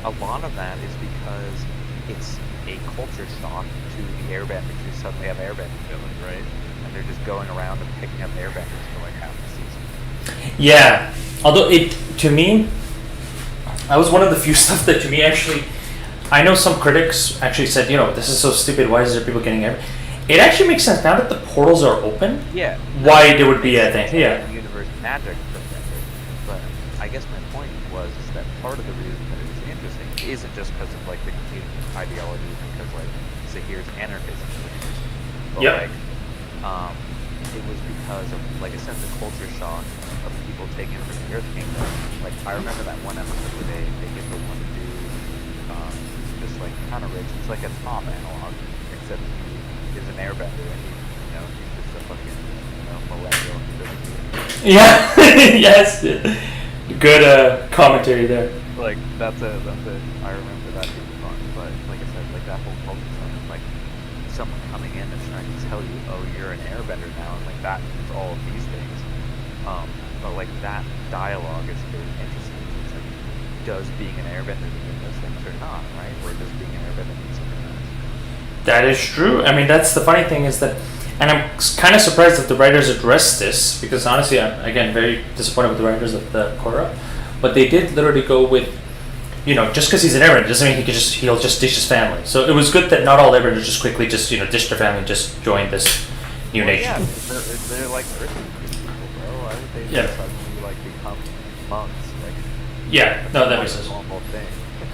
A lot of that is because it's a culture shock to the airbenders who suddenly have airbending ability, right? And they're just going around and picking up airbenders for like half the season. Yeah, although to me, that was one of the few stuff that to me actually, I know some critics actually said, this is so stupid, why is there people getting airbending? It actually makes sense now that the portals are open. Yeah. Why there would be a thing? Yeah. Universe magic perspective, but I guess my point was is that part of the reason that it was interesting isn't just because of like the competing ideology, because like Zahir's anarchism, but Yep. like it was because of like a sense of culture shock of people taking from the Earth Kingdom. Like I remember that one episode where they get the one dude just like kind of rich. It's like a Tom analog, except he is an airbender and he's just a fucking millennial who doesn't do it. Yeah. Yes. Good commentary there. Like that's a I remember that being fun, but like I said, like that whole culture stuff, like someone coming in and trying to tell you, oh, you're an airbender now, and like that means all of these things. But like that dialogue is very interesting. It's like, does being an airbender mean those things or not, right? Or does being an airbender mean something else? That is true. I mean, that's the funny thing is that, and I'm kind of surprised that the writers addressed this, because honestly, I'm again very disappointed with the writers of the Korra, but they did literally go with, just because he's an airbender doesn't mean he'll just ditch his family. So it was good that not all airbenders just quickly just ditch their family and just join this new nation. Yeah, they're like earth people, bro. Why would they suddenly like become monks? Like Yeah, no, that makes sense. Normal thing.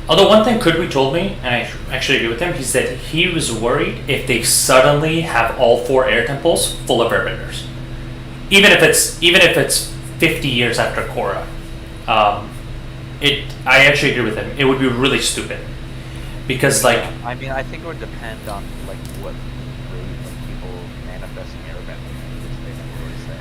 Although one thing Kudwi told me, and I actually agree with him, he said he was worried if they suddenly have all 4 air temples full of airbenders, even if it's 50 years after Korra. I actually agree with him. It would be really stupid, because like I mean, I think it would depend on like what rate of people manifesting airbending, which they never really say.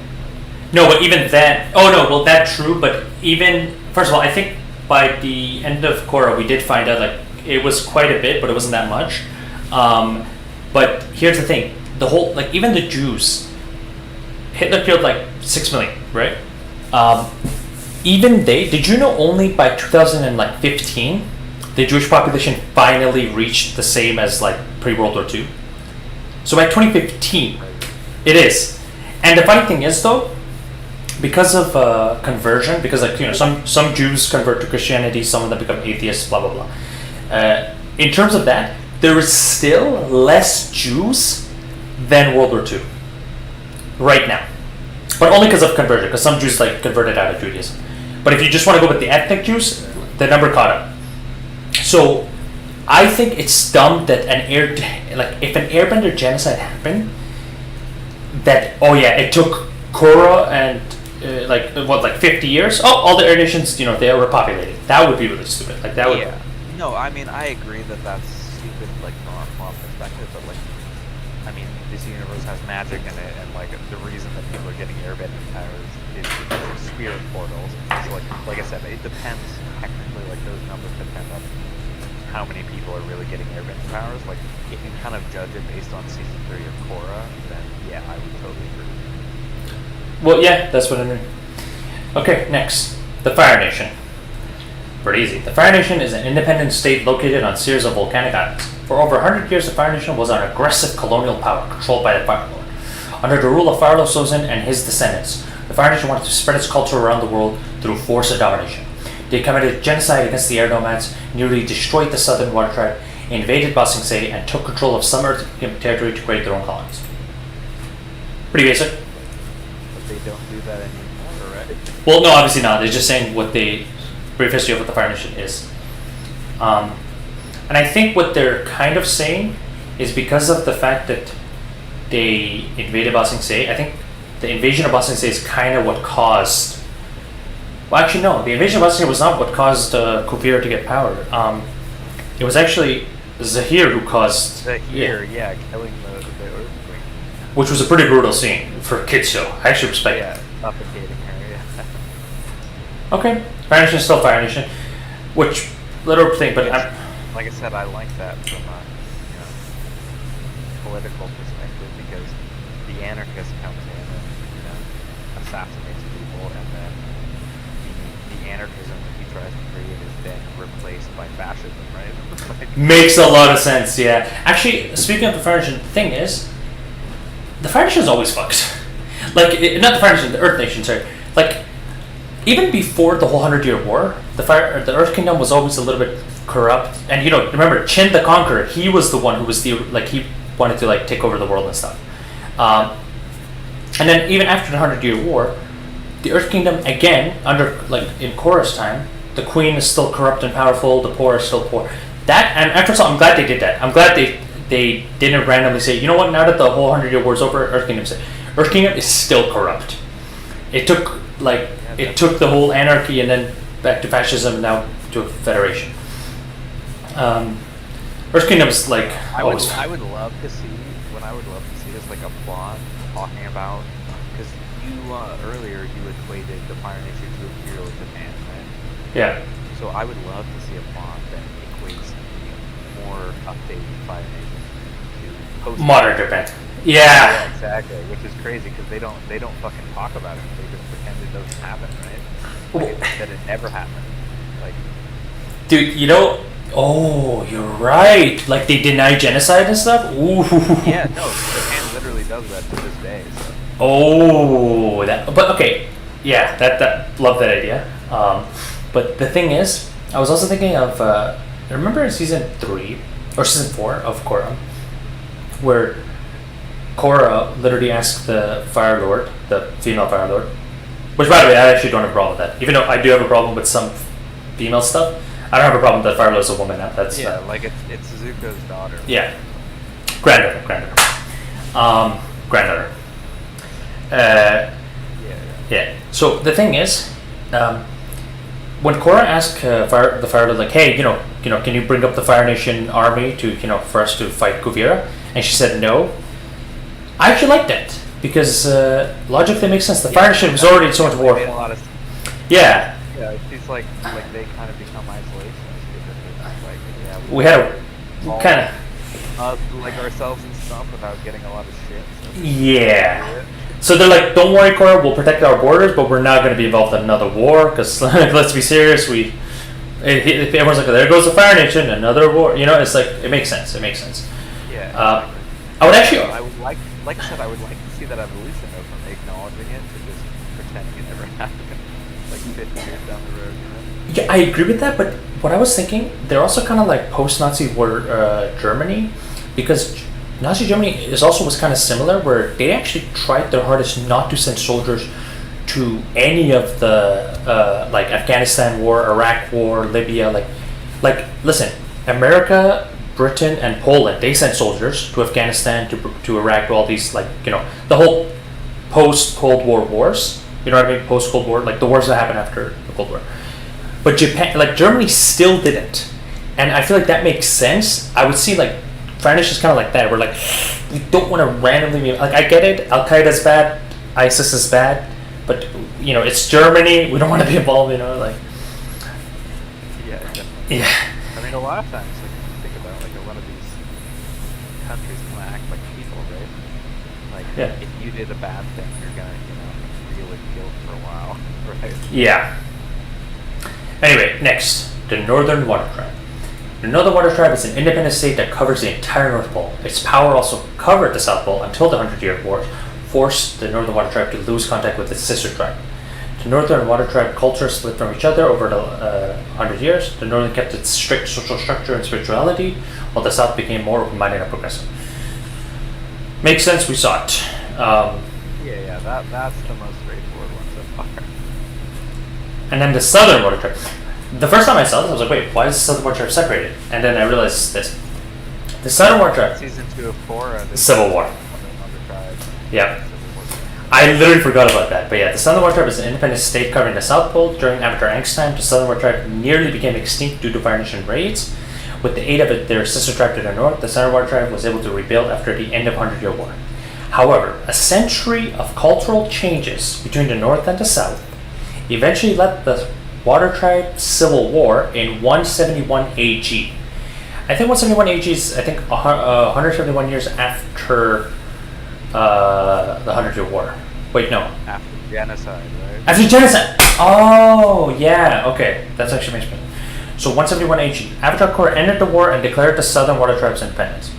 no, but even that. Oh no, well that's true. But even first of all, I think by the end of Korra, we did find out like it was quite a bit, but it wasn't that much. But here's the thing: the whole even the Jews, Hitler killed like 6 million, right? Even did you know only by 2015 the Jewish population finally reached the same as like pre-World War II? So by 2015, it is. And the funny thing is though, because of conversion, because some Jews convert to Christianity, some of them become atheists, blah blah blah. In terms of that, there is still less Jews than World War II right now, but only because of conversion. Because some Jews converted out of Judaism. But if you just want to go with the ethnic Jews, the number caught up. So I think it's dumb that if an airbender genocide happened, that it took Korra and 50 years. Oh, all the air nations, they are repopulated. That would be really stupid. Like that would. Yeah. No, I mean I agree that that's stupid, like from our plot perspective. But I mean, this universe has magic in it, and the reason that people are getting airbending powers is because of spirit portals. So like I said, it depends technically. Those numbers depend on how many people are really getting airbending powers. If you kind of judge it based on season 3 of Korra, then yeah, I would totally agree. Well, yeah, that's what I mean. Okay, next, the Fire Nation. Pretty easy. The Fire Nation is an independent state located on a series of volcanic islands. For over 100 years, the Fire Nation was an aggressive colonial power controlled by the Fire Lord. Under the rule of Fire Lord Sozin and his descendants, the Fire Nation wanted to spread its culture around the world through force and domination. They committed genocide against the air nomads, nearly destroyed the southern water tribe, invaded Ba Sing Se, and took control of some Earth territory to create their own colonies. Pretty basic. But they don't do that anymore, right? Well, no, obviously not. They're just saying what the brief history of what the Fire Nation is. And I think what they're kind of saying is because of the fact that they invaded Ba Sing Se, I think the invasion of Ba Sing Se is kind of what caused... Well, actually, no. The invasion of Ba Sing Se was not what caused Kuvira to get power. It was actually Zahir who caused... Zahir, yeah, killing the earthquake. Which was a pretty brutal scene for a kids show. I actually respect it. Yeah, suffocating her, yeah. Okay. Fire Nation is still Fire Nation. Which, little thing, but... Like I said, I like that from a political perspective, because the anarchist comes in and, you know, assassinates people, and then the anarchism that he tries to create is then replaced by fascism, right? Like, Makes a lot of sense, yeah. Actually, speaking of the Fire Nation, the thing is, the Fire Nation is always fucked. Like, not the Fire Nation, the Earth Nation, sorry. Like, even before the whole 100-Year War, the Earth Kingdom was always a little bit corrupt. And, you know, remember, Qin the Conqueror, he was the one who was he wanted to, like, take over the world and stuff. And then even after the 100-Year War, the Earth Kingdom, again, under, like, in Korra's time, the Queen is still corrupt and powerful, the poor are still poor. That, and after all, I'm glad they did that. I'm glad they didn't randomly say, you know what, now that the whole 100-Year War is over, Earth Kingdom is still corrupt. It took, like, it took the whole anarchy and then back to fascism and now to a federation. Earth Kingdom is, like, I would love to see, what I would love to see is, like, a plot talking about, because you, earlier, you equated the Fire Nation to Imperial Japan, right? Yeah. So I would love to see a plot that equates the more updated Fire Nation to post Modern Japan. Yeah, Yeah. exactly. Which is crazy because they don't fucking talk about it. They just pretend it doesn't happen, right? Like that it never happened. Like, Dude, you know, oh, you're right. Like, they deny genocide and stuff? Ooh. yeah, no, Japan literally does that to this day. So. Oh, but okay. Yeah, love that idea. But the thing is, I was also thinking of, remember in season 3, or season 4 of Korra, where Korra literally asked the Fire Lord, the female Fire Lord, which, by the way, I actually don't have a problem with that. Even though I do have a problem with some female stuff, I don't have a problem that Fire Lord is a woman now. That's like it's Zuko's daughter. Yeah, granddaughter. Granddaughter. Yeah. So the thing is, when Korra asked the Fire Lord, like, hey, you know, can you bring up the Fire Nation army to, for us to fight Kuvira? And she said no. I actually like that because logically it makes sense. The Fire Nation was already in so much war. Yeah. Yeah, she's like they kind of become isolationists because it's like, yeah, We had kind of like ourselves and stuff without getting a lot of shit. So yeah. So they're like, don't worry, Korra, we'll protect our borders, but we're not going to be involved in another war because let's be serious. Everyone's like, there goes the Fire Nation, another war. It's like it makes sense. Yeah. I would actually. I would like I said, I would like to see that evolution of from acknowledging it to just pretending it never happened, like 50 years down the road. Yeah, I agree with that, but what I was thinking, they're also kind of like post-Nazi war Germany, because Nazi Germany was kind of similar, where they actually tried their hardest not to send soldiers to any of the like Afghanistan war, Iraq war, Libya. Like listen, America, Britain, and Poland, they sent soldiers to Afghanistan, to Iraq, to all these, like, the whole post-Cold War wars. You know what I mean? Post-Cold War, like the wars that happened after the Cold War. But Japan, like Germany, still didn't, and I feel like that makes sense. I would see like Fire Nation is kind of like that. We're like, we don't want to randomly be like, I get it. Al Qaeda's bad, ISIS is bad, but it's Germany. We don't want to be involved. Like. Yeah. Definitely. Yeah. I mean, a lot of times, like, if you think about it, like a lot of these countries kind of act like people, right? Like, if you did a bad thing, you're gonna, deal with guilt for a while, right? Yeah. Anyway, next, the Northern Water Tribe. The Northern Water Tribe is an independent state that covers the entire North Pole. Its power also covered the South Pole until the 100-Year War forced the Northern Water Tribe to lose contact with its sister tribe. The Northern Water Tribe culture split from each other over the 100 years. The Northern kept its strict social structure and spirituality, while the South became more open-minded and progressive. Makes sense, we saw it. That's the most straightforward one so far. And then the Southern Water Tribe. The first time I saw this, I was like, wait, why is the Southern Water Tribe separated? And then I realized this. The Southern Water Tribe. Season 2 of Korra. Civil War. Yeah. I literally forgot about that. But yeah, the Southern Water Tribe is an independent state covering the South Pole. During Avatar Aang's time, the Southern Water Tribe nearly became extinct due to Fire Nation raids. With the aid of their sister tribe to the north, the Southern Water Tribe was able to rebuild after the end of 100-Year War. However, a century of cultural changes between the North and the South eventually led the Water Tribe Civil War in 171 AG. I think 171 AG is, I think, 171 years after the 100-Year War. Wait, no. After genocide, right? After genocide! Oh, yeah, okay. That's actually makes sense. So 171 AG. Avatar Korra ended the war and declared the Southern Water Tribes independence.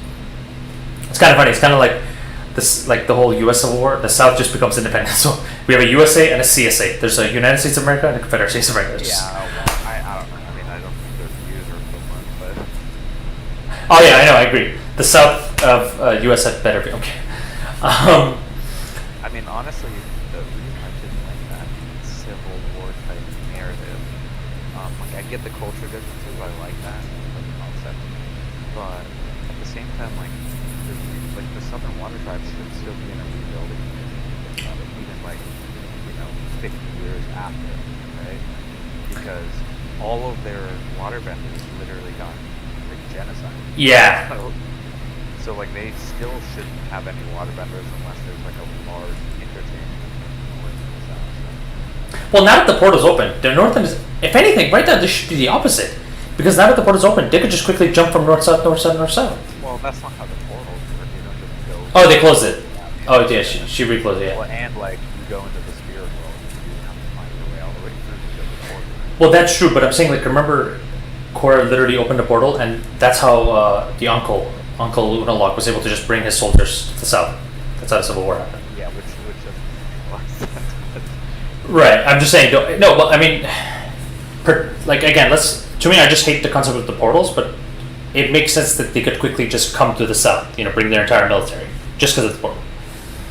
It's kind of funny. It's kind of like this, like the whole U.S. Civil War. The South just becomes independent. So we have a USA and a CSA. There's a United States of America and a Confederate States of America. Yeah, well, I don't know. I mean, I don't think those views are equivalent, but... Oh yeah, I know. I agree. The South of U.S. had better be okay. I mean, honestly, the reason I didn't like that Civil War type narrative, like I get the culture differences, I like that, like the concept, but at the same time, like the Southern Water Tribes should still be in a rebuilding phase, even like 50 years after, right? Because all of their waterbenders literally got like genocide. Yeah. So like they still shouldn't have any waterbenders unless there's like a large interchange north and south. Well, now that the portal's open, the north and if anything, right now this should be the opposite, because now that the portal's open, they could just quickly jump from north south, north south, north south. Well, that's not how the portals work. You don't just go. Oh, they closed it. Oh yeah, she reclosed it. Yeah. Well, and like you go into the spirit world, you have to find your way all the way through to the portal. Well, that's true, but I'm saying like remember, Korra literally opened a portal, and that's how the Uncle Unalaq was able to just bring his soldiers to the south. That's how the Civil War happened. Yeah, which doesn't make a lot of sense. Right. I'm just saying. No, well, I mean, like again, to me, I just hate the concept of the portals, but it makes sense that they could quickly just come to the south. Bring their entire military just because of the portal.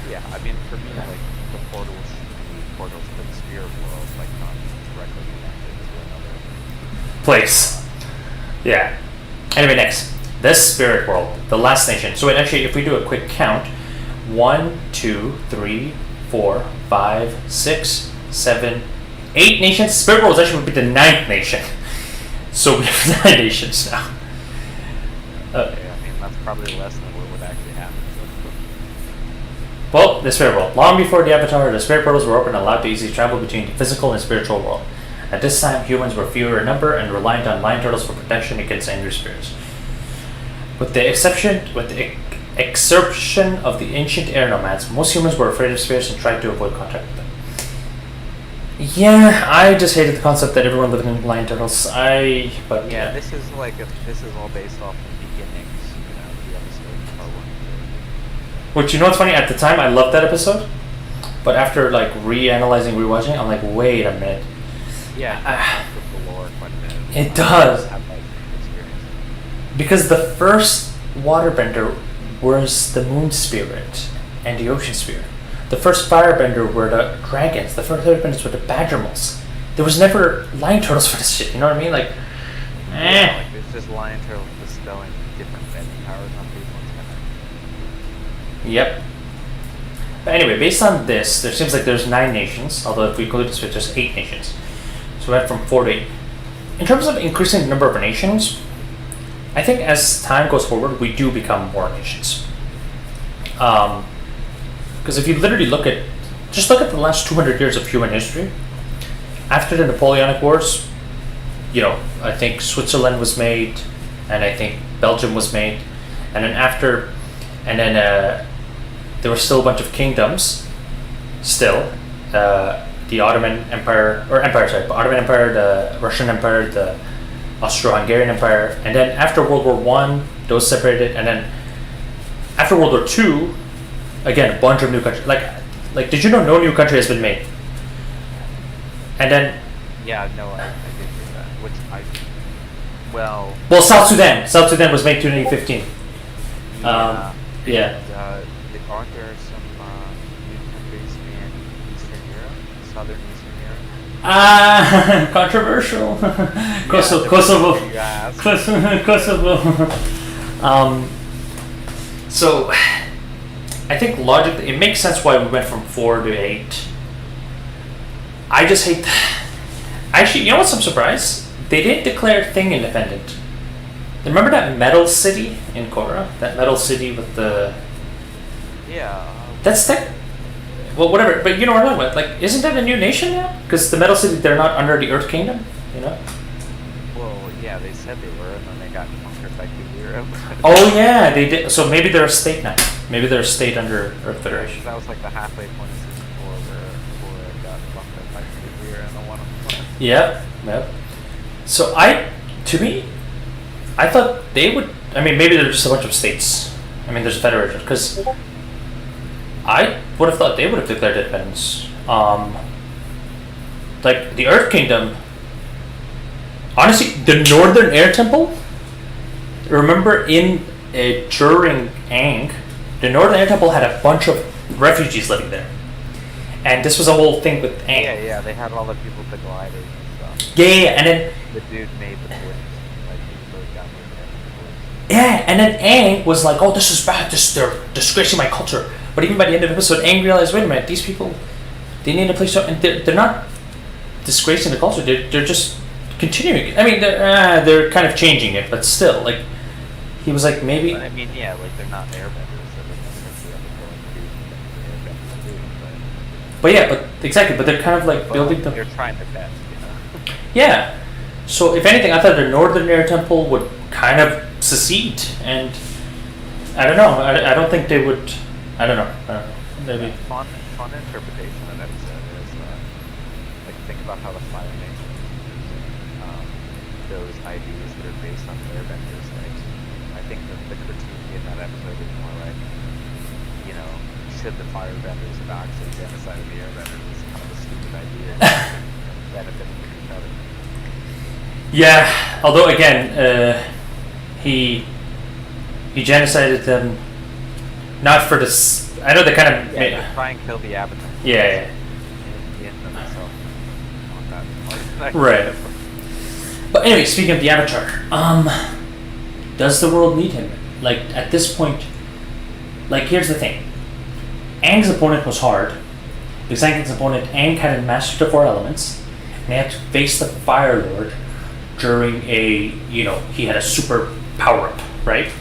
Yeah, I mean, for me, like the portals should be portals to the spirit world, like not directly connected to another place. Yeah. Anyway, next. This spirit world, the last nation. So actually, if we do a quick count, 1, 2, 3, 4, 5, 6, 7, 8 nations. Spirit world actually would be the 9th nation. So we have 9 nations now. Okay, I mean, that's probably less than what would actually happen. Well, the spirit world. Long before the Avatar, the spirit portals were open and allowed to easily travel between the physical and spiritual world. At this time, humans were fewer in number and reliant on lion turtles for protection against angry spirits. With the exception of the ancient air nomads, most humans were afraid of spirits and tried to avoid contact with them. Yeah, I just hated the concept that everyone lived in lion turtles. But yeah. This is all based off the beginnings, the episode part 1 and 2. Which, what's funny? At the time, I loved that episode, but after like reanalyzing, rewatching, I'm like, wait a minute. Yeah, the lore quite a bit. It does. Have, experience. Because the first waterbender was the moon spirit and the ocean spirit. The first firebender were the dragons. The first airbenders were the badgermals. There was never lion turtles for this shit. You know what I mean? Like, yeah, like it's just lion turtles bestowing different bending powers on people. Yep. But anyway, based on this, there seems like there's 9 nations. Although if we include this, there's 8 nations. So we went from 4 to 8. In terms of increasing the number of nations, I think as time goes forward, we do become more nations. Because if you literally look at the last 200 years of human history, after the Napoleonic Wars, I think Switzerland was made, and I think Belgium was made, and then there were still a bunch of kingdoms, the Ottoman Empire, the Ottoman Empire, the Russian Empire, the Austro-Hungarian Empire, and then after World War I, those separated, and then after World War II, again, a bunch of new countries. Like, did you know no new country has been made? And then... Yeah, no, I did hear that, which well, South Sudan. South Sudan was made in 2015. Yeah. Aren't there some new countries in Eastern Europe, Southern Eastern Europe? Controversial. Yeah, Kosovo. So, I think logically, it makes sense why we went from 4 to 8. I just hate... Actually, you know what's I'm surprised? They didn't declare Thing independent. Remember that metal city in Korra? That metal city with the... Yeah. That's that. Well, whatever. But you know what I'm talking about. Like, isn't that a new nation now? Because the Metal City, they're not under the Earth Kingdom. Well, yeah, they said they were, and then they got conquered affected Europe. Oh yeah, they did. So maybe they're a state now. Maybe they're a state under Earth Federation. That was like the halfway point of season 4 where it got fucked up by nuclear and the one. Yep. Yep. So to me, I thought they would. I mean, maybe they're just a bunch of states. I mean, there's a federation because I would have thought they would have declared independence. Like the Earth Kingdom. Honestly, the Northern Air Temple. Remember, during aang, the Northern Air Temple had a bunch of refugees living there, and this was a whole thing with aang. Yeah, they had all the people with the gliders and stuff. Yeah, and then The dude made the blimps, like he really got me there. yeah, and then aang was like, "Oh, this is bad. They're disgracing my culture." But even by the end of the episode, aang realized, "Wait a minute, these people, they need a place to," and they're not disgracing the culture. They're just continuing. I mean, they're kind of changing it, but still, like, he was like, maybe. But I mean, yeah, like they're not airbenders, so they're not necessarily going to do what airbenders do. But yeah, but exactly. But they're kind of like building the. They're trying their best, you know. Yeah. So if anything, I thought the Northern Air Temple would kind of secede, and I don't know. I don't think they would. I don't know. Maybe. Fun interpretation of that is like think about how the Fire Nation those ideas that are based on airbenders. Like I think that the critique in that episode is more like, you know, should the firebenders have actually genocided the airbenders? It's kind of a stupid idea. Benefiting each other. Yeah. Although again, he genocided them, not for this. I know they kind of. Yeah, try and kill the Avatar. Yeah. Right. But anyway, speaking of the Avatar, does the world need him? Like at this point, like here's the thing. Aang's opponent was hard. Because Aang's opponent, Aang hadn't mastered the 4 elements, and he had to face the Fire Lord during he had a super power up, right?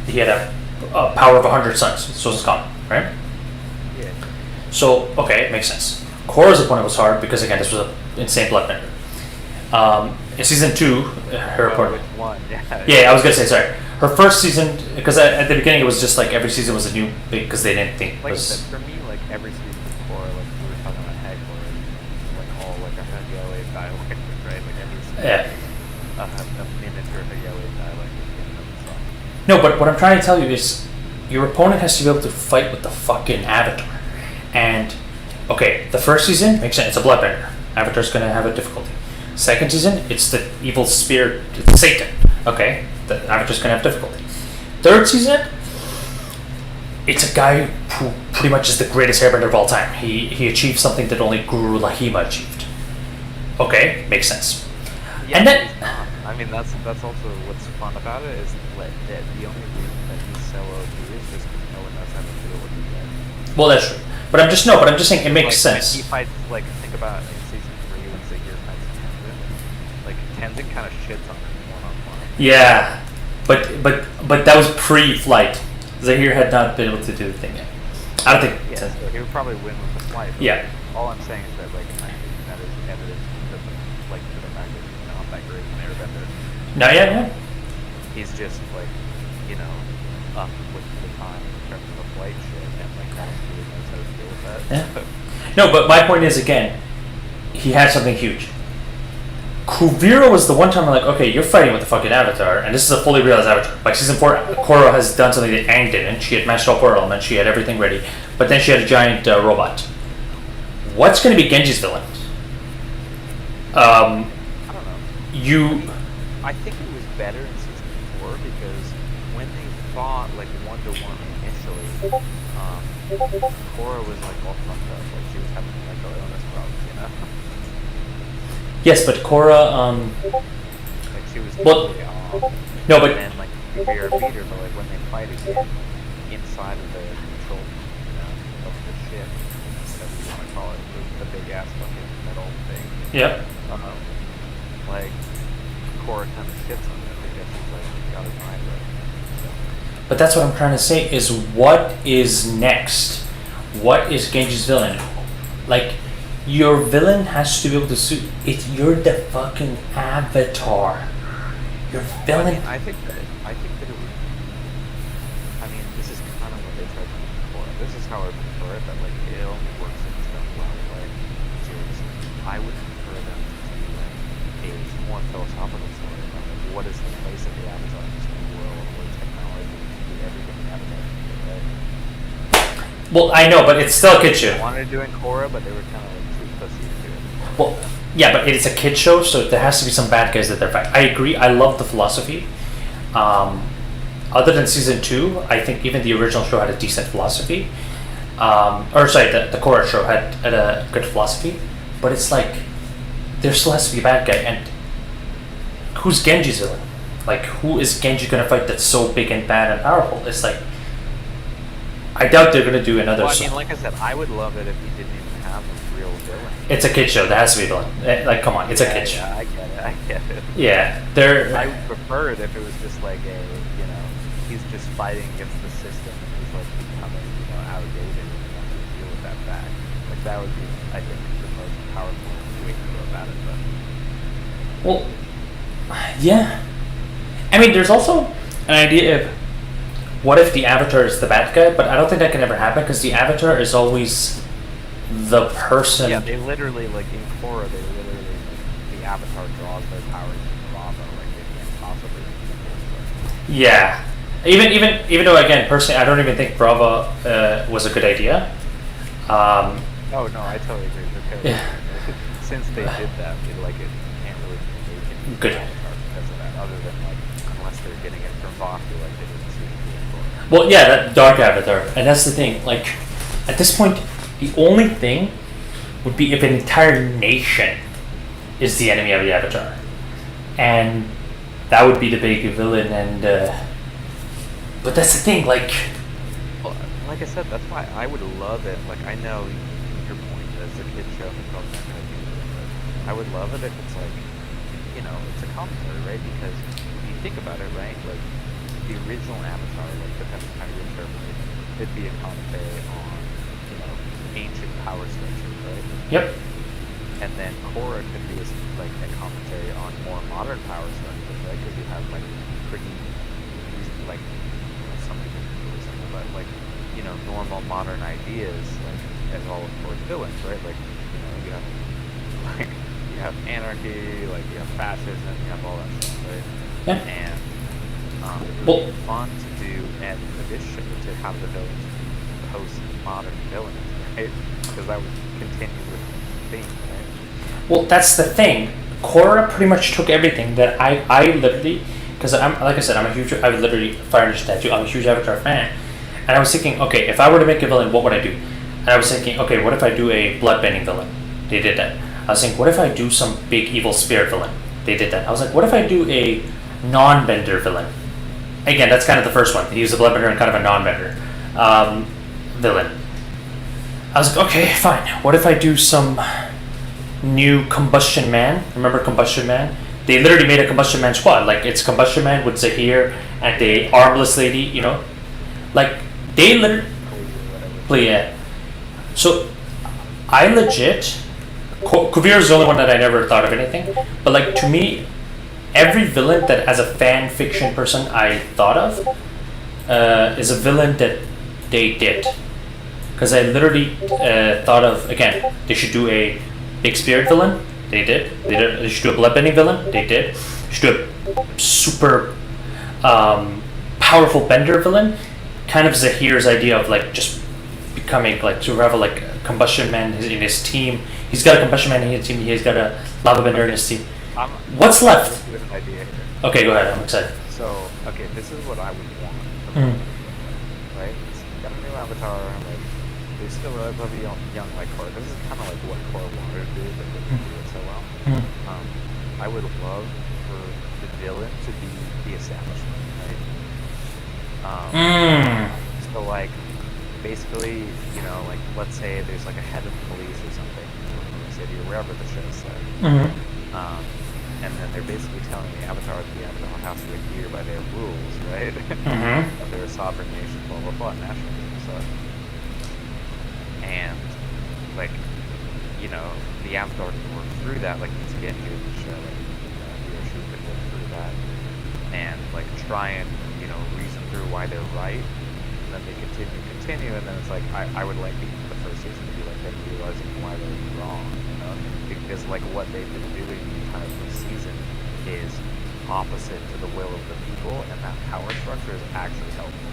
He had a power of 100 suns, so it's common, right? Yeah. So, okay, it makes sense. Korra's opponent was hard because, again, this was an insane bloodbender. In season 2, her opponent. Which one? Yeah, I was gonna say, sorry. Her first season, because at the beginning it was just like every season was a new, because they didn't think it Like I was. said, for me, like every season of Korra, like we were talking about Heck, or like all like a Yellow dialect, right? Like every season, Yeah. a miniature of a Yellow dialect. No, but what I'm trying to tell you is, your opponent has to be able to fight with the fucking Avatar. And, okay, the first season, makes sense, it's a bloodbender. Avatar's gonna have a difficulty. Second season, it's the evil spirit, it's Satan. Okay, the Avatar's gonna have difficulty. Third season, it's a guy who pretty much is the greatest airbender of all time. He achieved something that only Guru Lahima achieved. Okay, makes sense. Yeah, And then, he's not. I mean, that's also what's fun about it is that the only reason that he's so OP is just because no one knows how to deal with it. well, that's true. But I'm just saying it makes Like, sense. When he fights, like think about in season 3 when Zahir fights Tenzin. Like Tenzin kind of shits on him one-on-one. Yeah, but that was pre-flight. Zahir had not been able to do the thing yet. I don't think. Yeah, so he would probably win with the flight. But Yeah. All I'm saying is that like in my opinion, that is evidence to the fact that he's not that great an airbender. Not yet, yeah. He's just like, you know, up with the time in terms of the flight shit, and like no one really knows how to deal with that. Yeah. No, but my point is again, he had something huge. Kuvira was the one time I'm like, okay, you're fighting with the fucking Avatar, and this is a fully realized Avatar. By season 4, Korra has done something that Aang didn't. She had mastered all 4 elements, she had everything ready, but then she had a giant robot. What's going to be Genji's villain? I don't know. You. I think it was better in season 4 because when they fought like 1-to-1 initially, Korra was like all fucked up, like she was having mental illness problems, you know? Yes, but Korra. Like she was Well, totally off. no, but And then like Kuvira beat her, but like when they fight again inside of the control, you know, of the ship, whatever you want to call it, the big ass fucking metal thing. Yep. Like Korra kind of shits on it because she's like got his mind right. So. But that's what I'm trying to say is what is next? What is Genji's villain? Like, your villain has to be able to suit it. You're the fucking Avatar. Your Well, villain. I think that it would. I mean, this is kind of what they tried to do before. This is how I prefer it. That like it only works in its own way. Which is, I would prefer them to do like a more philosophical story about like, what is the place of the Avatar in this new world where technology can do everything the Avatar can do, right? Well, I know, but it's still a kid show. They wanted to do in Korra, but they were kind of like too pussy to do it. Well, yeah, but it's a kid show, so there has to be some bad guys that they're fighting. I agree. I love the philosophy. Other than season 2, I think even the original show had a decent philosophy. Or sorry, the Korra show had a good philosophy. But it's like there still has to be a bad guy, and who's Genji's villain? Like, who is Genji gonna fight that's so big and bad and powerful? It's like I doubt they're gonna do another. Well, I mean, like I said, I would love it if you didn't even have a real villain. It's a kid show. There has to be a villain. Like, come on, it's a kid show. Yeah, I get it. Yeah, they're. I would prefer it if it was just like a, you know, he's just fighting against the system and he's like becoming, you know, outdated and he wants to deal with that fact. Like that would be, I think, the most powerful way to go about it. But Well, yeah. I mean, there's also an idea of what if the Avatar is the bad guy, but I don't think that can ever happen because the Avatar is always the person. yeah, they literally like in Korra, they literally like, the Avatar draws their powers from Bravo, like they can't possibly. Yeah. Even though again, personally, I don't even think Bravo was a good idea. Oh no, I totally agree. Because Yeah. since they did that, it can't really make it Good. Avatar because of that. Other than like unless they're getting it from Baku, like they didn't see it in Korra. Well, yeah, that Dark Avatar, and that's the thing. Like, at this point, the only thing would be if an entire nation is the enemy of the Avatar, and that would be the big villain. And but that's the thing. Like, Well, like I said, that's why I would love it. Like I know your point as a kid show, it's probably not going to be good, but I would love it if it's like, you know, it's a commentary, right? Because if you think about it, right, like the original Avatar, like depending on how you interpret it, it'd be a commentary on, you know, ancient power structures, right? yep, And then Korra could be like a commentary on more modern power structures, right? Because you have like pretty, like, some people do something, but like, you know, normal modern ideas, like as all of course villains, right? Like, you know, you have like you have anarchy, like you have fascism, you have all that stuff, right? yeah. And it Well- would be fun to do and this show to have the villains be post-modern villains, right? Because that would continue with the theme, right? Well, that's the thing. Korra pretty much took everything that I literally, because I'm like I said, I literally Fire Ninja Tattoo. I'm a huge Avatar fan, and I was thinking, okay, if I were to make a villain, what would I do? And I was thinking, okay, what if I do a bloodbending villain? They did that. I was thinking, what if I do some big evil spirit villain? They did that. I was like, what if I do a non-bender villain? Again, that's kind of the first one. He was a bloodbender and kind of a non-bender villain. I was like, okay, fine. What if I do some new Combustion Man? Remember Combustion Man? They literally made a Combustion Man squad. Like, it's Combustion Man with Zahir and the armless lady, you know? Like, they literally... Yeah. So, I legit... Kuvir is the only one that I never thought of anything. But, like, to me, every villain that as a fan fiction person I thought of is a villain that they did. Because I literally thought of, again, they should do a big spirit villain. They did. They should do a bloodbending villain. They did. They should do a super powerful bender villain. Kind of Zahir's idea of like just becoming like to have like a Combustion Man in his team. He's got a Combustion Man in his team. He's got a lava bender in his team. What's left? With an idea here. Okay, go ahead. I'm excited. So, okay, this is what I would want. Mm. Right? It's got a new avatar, like, they're still relatively young like Korra. This is kind of like what Korra wanted to do, but didn't do it so well. Mm. I would love for the villain to be the establishment, right? So, like, basically, you know, like, let's say there's like a head of police or something in the city or wherever the show's set. And then they're basically telling the Avatar that the Avatar has to adhere by their rules, right? Of their sovereign nation, blah blah blah, nationalism stuff. And like, you know, the Avatar can work through that, like it's Genji in the show, like, you know, he or she could work through that. like try and reason through why they're right, and then they continue, and then it's like I would like the first season to be like them realizing why they're wrong, because like what they've been doing kind of this season is opposite to the will of the people, and that power structure is actually helpful,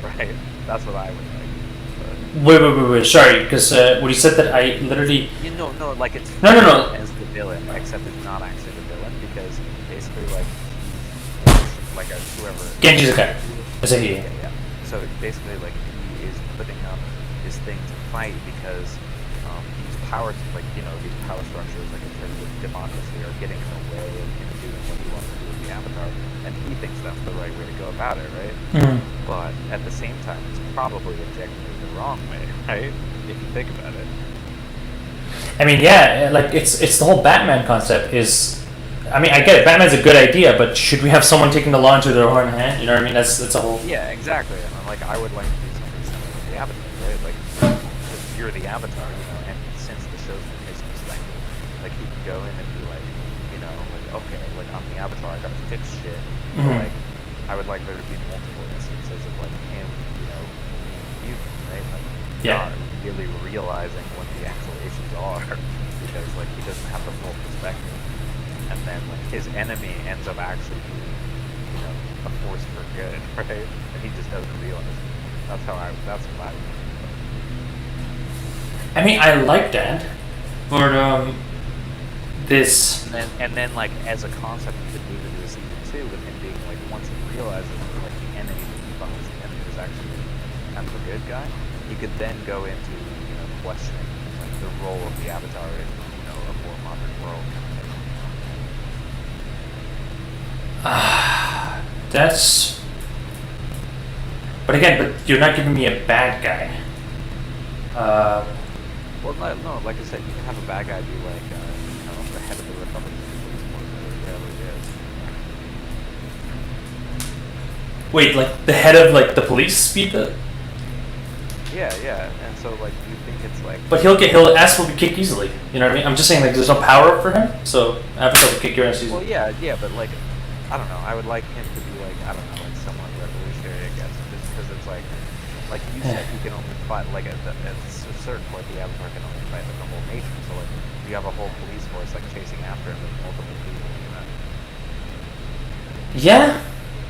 right? That's what I would like. Wait. Sorry, because when you said that, I literally. No, like it's No. as the villain, except it's not actually the villain, because basically like a whoever. Genji's a guy. Is it he? Yeah. So basically, like he is putting up his thing to fight because these power, these power structures, like in terms of democracy, are getting in the way of him doing what he wants to do with the Avatar, and he thinks that's the right way to go about it, right? Mm-hmm. But at the same time, it's probably objectively the wrong way, right? If you think about it. I mean, yeah, like it's the whole Batman concept is. I mean, I get it. Batman's a good idea, but should we have someone taking the law into their own hand? You know what I mean? That's a whole. Yeah, exactly. And like I would like to do something similar with the Avatar, right? Like, because you're the Avatar, and since the show's from his perspective, like he can go in and be like, like okay, like I'm the Avatar, I gotta fix shit. Mm-hmm. Like, I would like there to be multiple instances of like him, you, right? Like, Yeah. not really realizing what the actual issues are, because like he doesn't have the full perspective. And then like his enemy ends up actually being, a force for good, right? And he just doesn't realize it. That's what I would. I mean, I like that, but this. And then like as a concept, you could move into a season 2 with him being like, once he realizes that like the enemy that he thought was the enemy is actually kind of a good guy, he could then go into questioning like the role of the Avatar in a more modern world. That's. But again, you're not giving me a bad guy. Well, no, like I said, you can have a bad guy be like, the head of the Republic, or whatever it is. Wait, like the head of like the police people? Yeah, and so like you think it's like. But he'll ass will be kicked easily. You know what I mean? I'm just saying like there's no power for him, so Avatar will kick your ass easily. Well, yeah, but like, I don't know. I would like him to be like, I don't know, like somewhat revolutionary, I guess, just because it's like you said, he can only fight like at a certain point. The Avatar can only fight like a whole nation. So like you have a whole police force like chasing after him with multiple people. Yeah,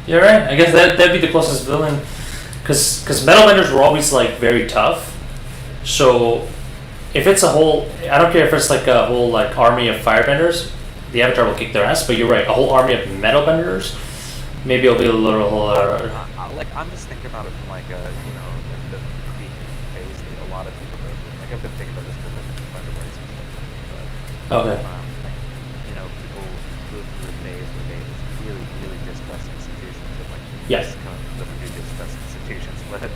you're right. I guess that'd be the closest villain, because metal benders were always like very tough. So if it's a whole, I don't care if it's like a whole like army of firebenders, the Avatar will kick their ass. But you're right, a whole army of metal benders, maybe it'll be a little. Like I'm just thinking about it from like the phase that a lot of people go through. Like I've been thinking about this for like fighter and stuff. But, Okay. people go through a phase where they really, really distrust institutions and like Yes. doesn't do distrust institutions, but it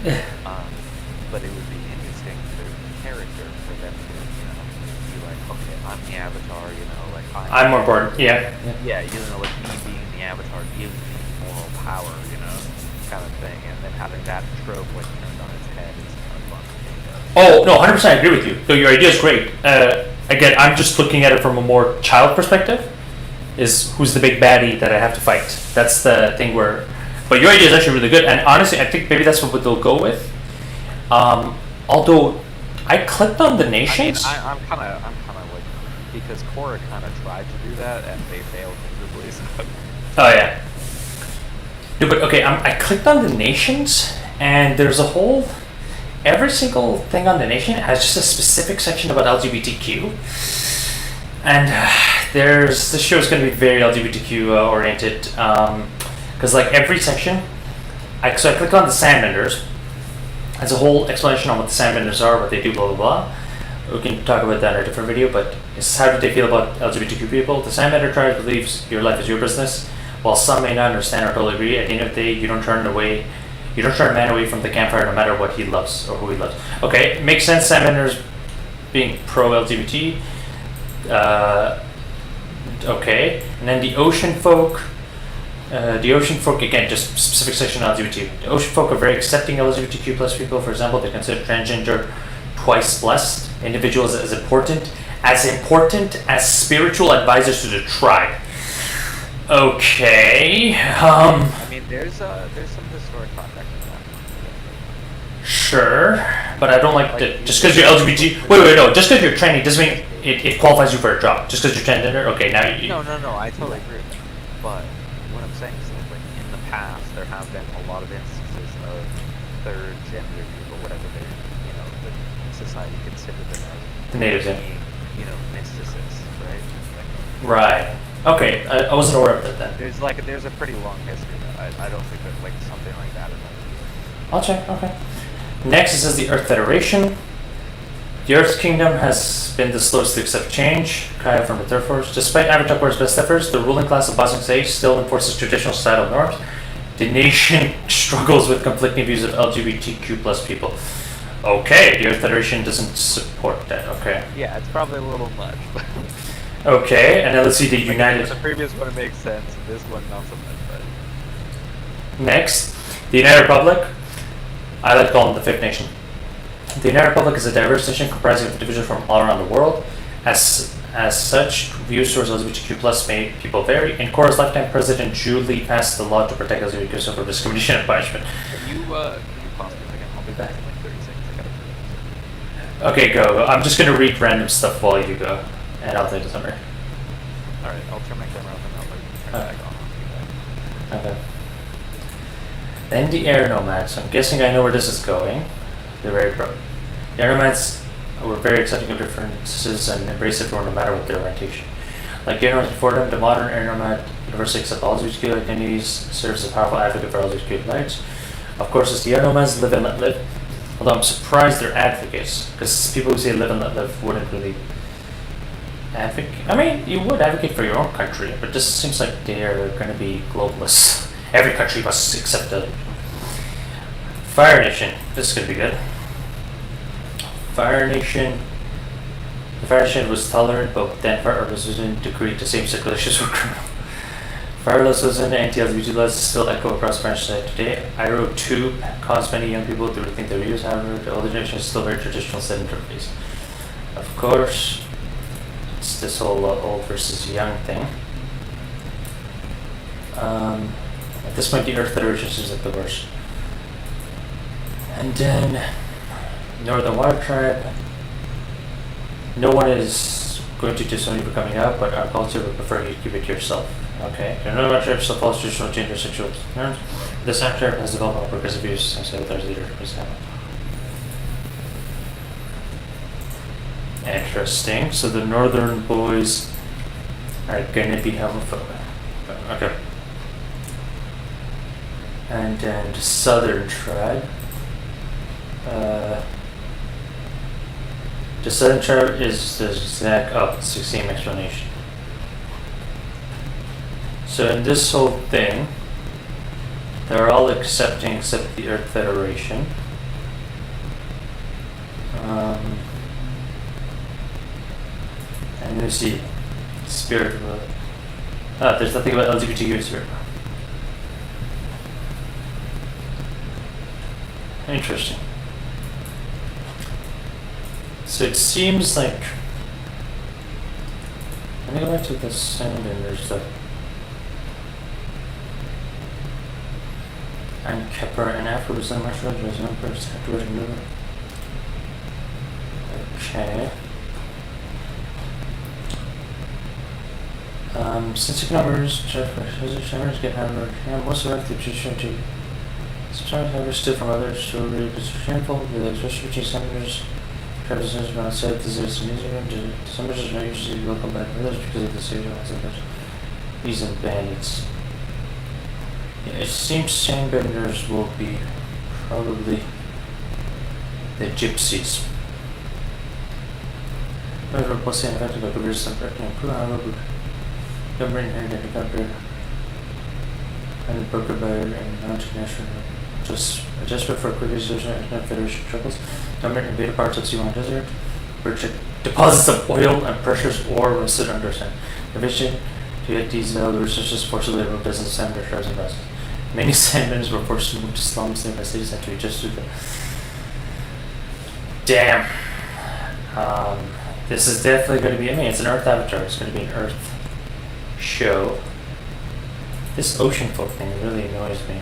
would be interesting for the character for them to be like, okay, I'm the Avatar, like I'm more important. Yeah. yeah, like me being the Avatar gives me moral power, kind of thing, and then having that trope like turned on its head is kind of fun. Oh no, 100%. I agree with you. So your idea is great. Again, I'm just looking at it from a more child perspective. Is who's the big baddie that I have to fight? That's the thing where. But your idea is actually really good, and honestly, I think maybe that's what they'll go with. Although, I clicked on the nations. I'm kind of like, because Korra kind of tried to do that and they failed miserably. So. Oh yeah. No, but okay, I clicked on the nations, and there's a whole. Every single thing on the nation has just a specific section about LGBTQ, and this show is going to be very LGBTQ oriented, because like every section, so I clicked on the Sandbenders. There's a whole explanation on what the Sandbenders are, what they do, blah blah blah. We can talk about that in a different video, but it's how do they feel about LGBTQ people? The Sandbender tribe believes your life is your business, while some may not understand or totally agree. At the end of the day, you don't turn a man away from the campfire no matter what he loves or who he loves. Okay, makes sense. Sandbenders being pro-LGBT. Okay, and then the ocean folk. Again, just specific section on LGBT. The ocean folk are very accepting LGBTQ plus people. For example, they consider transgender twice blessed individuals as important as spiritual advisors to the tribe. Okay. I mean, mean, there's some historic context in that. Sure, but I don't like that. Just because you're LGBT. Wait, no. Just because you're tranny doesn't mean it qualifies you for a job. Just because you're transgender, okay, now you. No, I totally agree with that. But what I'm saying is that, like, in the past, there have been a lot of instances of third gender people, whatever they, the society considered them as. The natives, yeah. Mysticis, right? Right. Okay, I wasn't aware of that then. There's a pretty long history. I don't think that like something like that is. I'll check. Okay. Next, it says the Earth Federation. The Earth Kingdom has been the slowest to accept change. Kaya from the Third Force. Despite Avatar Core's best efforts, the ruling class of Bosnian Age still enforces traditional societal norms. The nation struggles with conflicting views of LGBTQ plus people. Okay, the Earth Federation doesn't support that. Okay. Yeah, it's probably a little much. Okay, and then let's see the United. The previous one makes sense. This one not so much. But next, the United Republic. I like to call them the Fifth Nation. The United Republic is a diverse nation comprising of individuals from all around the world. As such, views towards LGBTQ plus people vary. In Korra's lifetime, President Julie passed the law to protect LGBTQ from discrimination and punishment. Can you pause me again? I'll be back in like 30 seconds. I gotta. Okay, go. I'm just gonna read random stuff while you go, and I'll take the summary. All right, I'll turn my camera off and I'll turn it back on. Okay. Then the air nomads. I'm guessing I know where this is going. They're very proud. The air nomads were very accepting of differences and embrace everyone no matter what their orientation. Like the air nomads before them, the modern air nomad universally accepts all LGBTQ identities, serves as a powerful advocate for LGBTQ rights. Of course, as the air nomads live and let live. Although I'm surprised they're advocates, because people who say live and let live wouldn't really advocate. I mean, you would advocate for your own country, but this seems like they're going to be globalists. Every country must accept the Fire Nation. This is going to be good. Fire Nation. The Fire Nation was tolerant, but then Fire Resolution decreed the same-sex relationships were criminal. Fire Resolution and anti-LGBT laws still echo across French society today. IRO 2 caused many young people to rethink their views, however, the older generation is still very traditional sedentary based. Of course, it's this whole old versus young thing. At this point, the Earth Federation seems like the worst. And then, Northern Water Tribe. No one is going to disown you for coming out, but our culture would prefer you to keep it to yourself. Okay? The Northern Water Tribe still follows traditional gender sexual norms. This tribe has developed more progressive views since the author's leader was out. Interesting. So the Northern boys are gonna be homophobic. Okay. And then the Southern tribe. The Southern tribe is the exact opposite, same explanation. So in this whole thing, they're all accepting except the Earth Federation. And you see, spirit. There's nothing about LGBTQ spirit. Interesting. So it seems like. Let me go back to the sound and there's the. And Kepler and afterwards the martial arts was first afterwards movement. Okay. Since economics, shammers get hammered, most of the tradition to sometimes understood from others to read is shameful, the especially between senators, representatives from outside the Newsroom, some are not usually welcome by others because of the social aspects. These are bandits. Yeah, it seems sandbenders will be probably the gypsies. However, plus the effect of the careers and improve government and the country and broker by and international just adjustment for quick resolution and federation troubles. Government invaded parts of Sea Desert, which deposits of oil and precious ore rested under sand. The vision to get these valuable resources forcibly removed as the sand tribes and process. Many sandmen were forced to move to slums nearby cities and to adjust to the. Damn. This is definitely going to be. I mean, it's an Earth avatar. It's going to be an Earth show. This ocean folk thing really annoys me.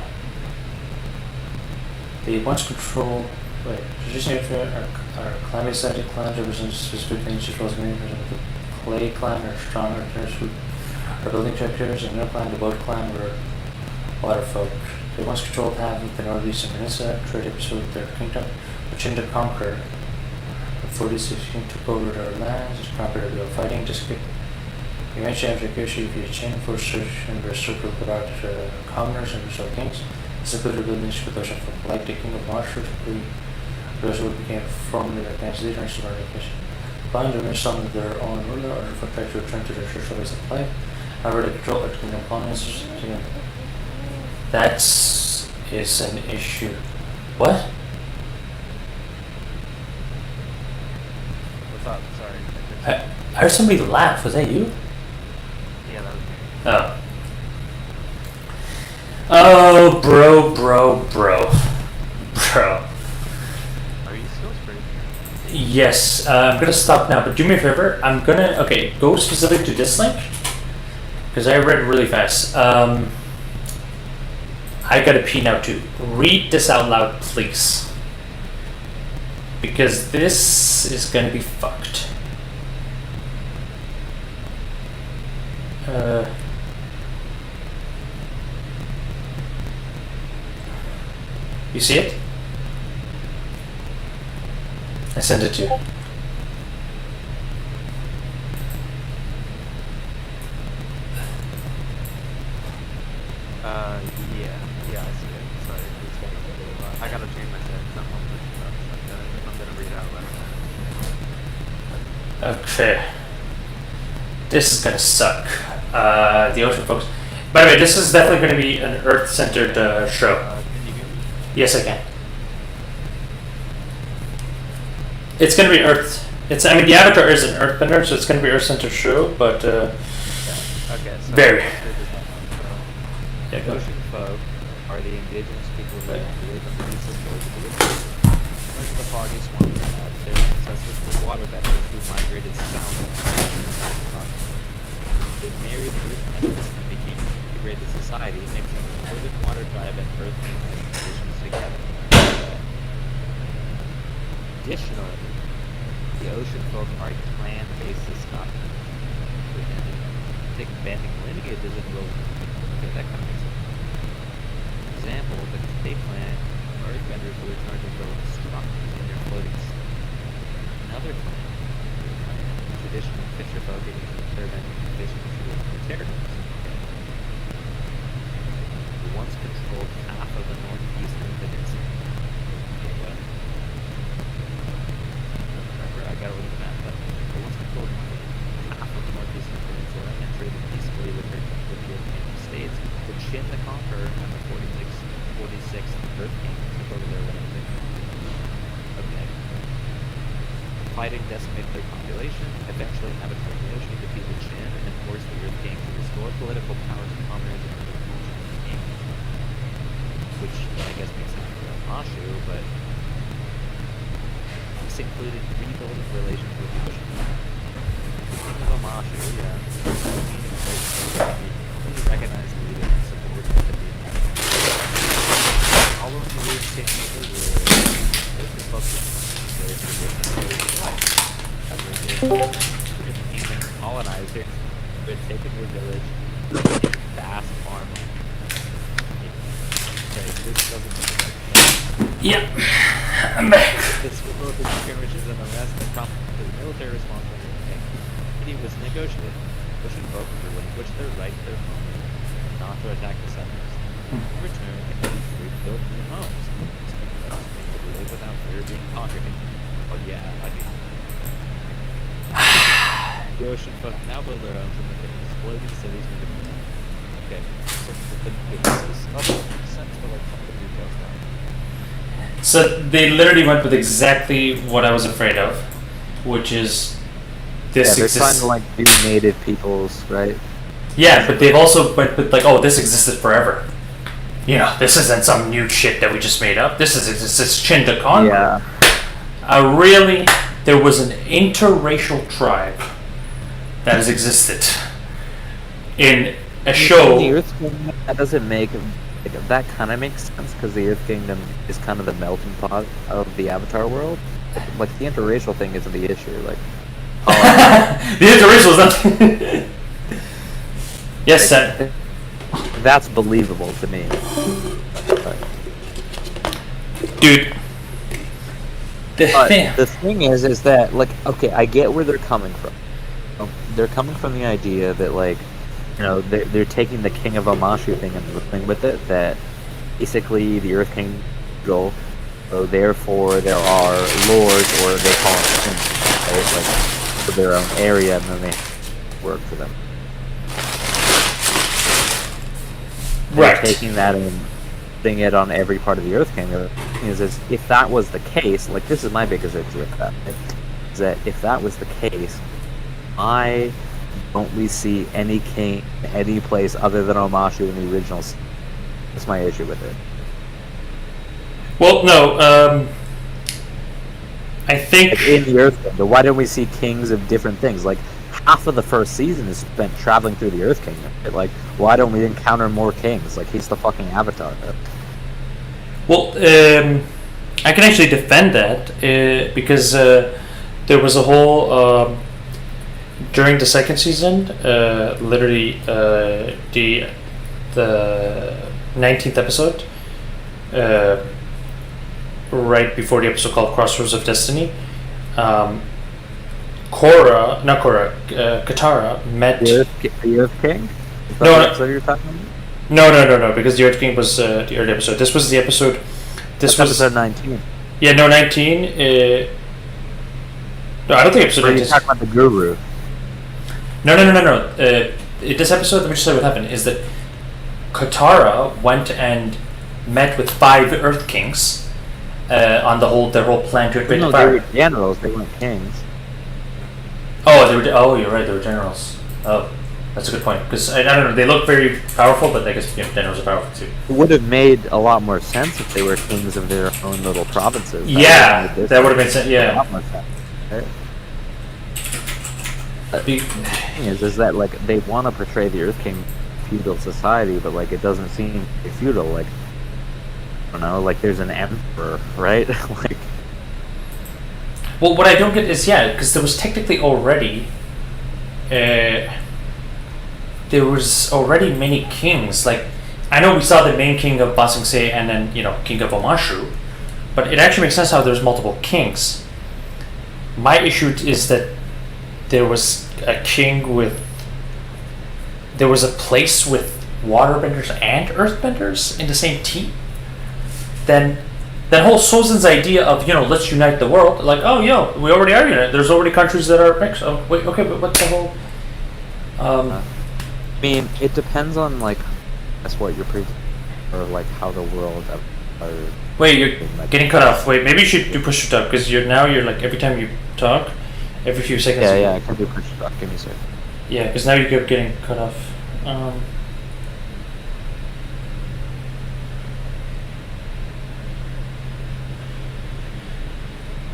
They once control. Wait, traditional are climate-sided clans represent specific niches, roles, and the clay clan are stronger who are building structures, and no clan, the boat clan, were water folk. They once controlled half of the northeastern peninsula, trade episode with their kingdom, which ended conquer. The 46 king took over their lands, conquered a real fighting district. Eventually, after Kyoshi via chain force search and circled about commoners and restored kings, secluded buildings with ocean folk like the king of Marshall, those who became formally advanced leaders of our education. Blind remained some of their own ruler or for trying to return to their social ways of life. However, they control the kingdom colonies. That is an issue. What? What's up? Sorry. I heard somebody laugh. Was that you? Yeah, that was me. Oh. Oh, bro. Are you still free? Yes, I'm gonna stop now, but do me a favor. I'm gonna, go specific to this link, because I read really fast. I gotta pee now too. Read this out loud, please. Because this is gonna be fucked. You see it? I sent it to you. Yeah, I see it. Sorry, it's getting a little, I gotta change my settings. I'm gonna read out loud. Okay. This is gonna suck. The ocean folks. By the way, this is definitely gonna be an Earth-centered show. Can you hear me? Yes, I can. It's gonna be Earth. I mean, the avatar is an Earthbender, so it's gonna be Earth-centered show, but Okay, so very. The ocean folk are the indigenous people who live on the east shores of the ocean. Like the foggy swamp, their ancestors were waterbedders who migrated south from the continent. They married earthbenders and became an integrated society, mixing living water tribe and earth traditions together. Additionally, the ocean folk are a clan-based society. Thick banding lineages and will okay, that kind of makes sense. For example, the Clay clan are earthbenders who are charged with building structures in their floating state. Another clan, traditional fisher folk, they're bending fishing to their territories. Who once controlled half of the northeastern peninsula. Okay, what? Remember, I gotta look at the map, but who once controlled half of the northeastern peninsula and traded peacefully with the European states, the Qin the Conqueror and the 46th Earth King took over their land. Okay. Fighting decimated their population, eventually Avatar Yoshi defeated Qin and forced the Earth King to restore political power to commoners and other kings. Which I guess makes sense for Mashu, but this included rebuilding relations with the Ocean. Mashu, yeah. Only recognized the leader and support of the all of the leaders taking over the kingdom colonizer who had taken their village in vast farmland. Okay, this doesn't make sense. yep. I'm back. This resulted in skirmishes and arrests that prompted the military response. It was negotiated. Ocean folk relinquished their right to their homeland, not to attack the settlers. In return, they could rebuild new homes, to live without fear of being conquered. Well, yeah, I mean, the ocean folk now build their homes and live in exploding cities with the okay, so this is up sense for like some of the details now. So they literally went with exactly what I was afraid of, which is this they're exists. trying to like do native peoples, right? Yeah, but they've also went with like, oh, this existed forever. You know, this isn't some new shit that we just made up. This is Chindakan. Yeah. Really, there was an interracial tribe that has existed in a show. The Earth Kingdom, that doesn't make that kind of makes sense because the Earth Kingdom is kind of the melting pot of the Avatar world. Like the interracial thing isn't the issue. Like The interracial is nothing. Yes, sir. that's believable to me. Dude. But the thing is that like, okay, I get where they're coming from. They're coming from the idea that like, you know, they're taking the King of Amashu thing and running with it. That basically the Earth King go, so therefore there are lords, or they call them kings, right? Like for their own area, and then they work for them. They're Right. taking that and putting it on every part of the Earth Kingdom. The thing is if that was the case, like this is my biggest issue with that, right? Is that if that was the case, why don't we see any king in any place other than Omashu in the original? That's my issue with it. Well, no. I think Like in the Earth Kingdom, why don't we see kings of different things? Like half of the first season is spent traveling through the Earth Kingdom. Right? Like, why don't we encounter more kings? Like, he's the fucking Avatar. Well, I can actually defend that because there was a whole during the second season, literally the 19th episode, right before the episode called Crossroads of Destiny, Katara met The Earth King? Is that No, the no. episode you're talking about? No, because the Earth King was the early episode. This was the episode. This That's was episode 19. Yeah, no, 19. No, I don't think episode Where 19. you talking about the Guru? No. In this episode, let me just say what happened is that Katara went and met with 5 Earth Kings on their whole plan to invade No, the they fire. were generals, they weren't kings. Oh, they were. Oh, you're right. They were generals. Oh, that's a good point. Because I don't know. They look very powerful, but I guess generals are powerful too. It would have made a lot more sense if they were kings of their own little provinces. Yeah, that would have made sense. A Yeah. lot more sense. Right? Be- The thing is that like they want to portray the Earth King feudal society, but like it doesn't seem to be feudal. Like I don't know, like there's an emperor, right? Like Well, what I don't get is because there was technically already, there was already many kings. Like, I know we saw the main king of Ba Sing Se and then king of Omashu, but it actually makes sense how there's multiple kings. My issue is that there was a place with waterbenders and earthbenders in the same team. Then that whole Sozin's idea of let's unite the world, like we already are united. There's already countries that are mixed. Oh wait, okay, but what's the whole? I mean, it depends on like that's what you're pre or like how the world are. Wait, you're getting cut off. Wait, maybe you should do push to talk because you're like every time you talk, every few seconds. Yeah, I can do push to talk. Give me a second. Yeah, because now you keep getting cut off.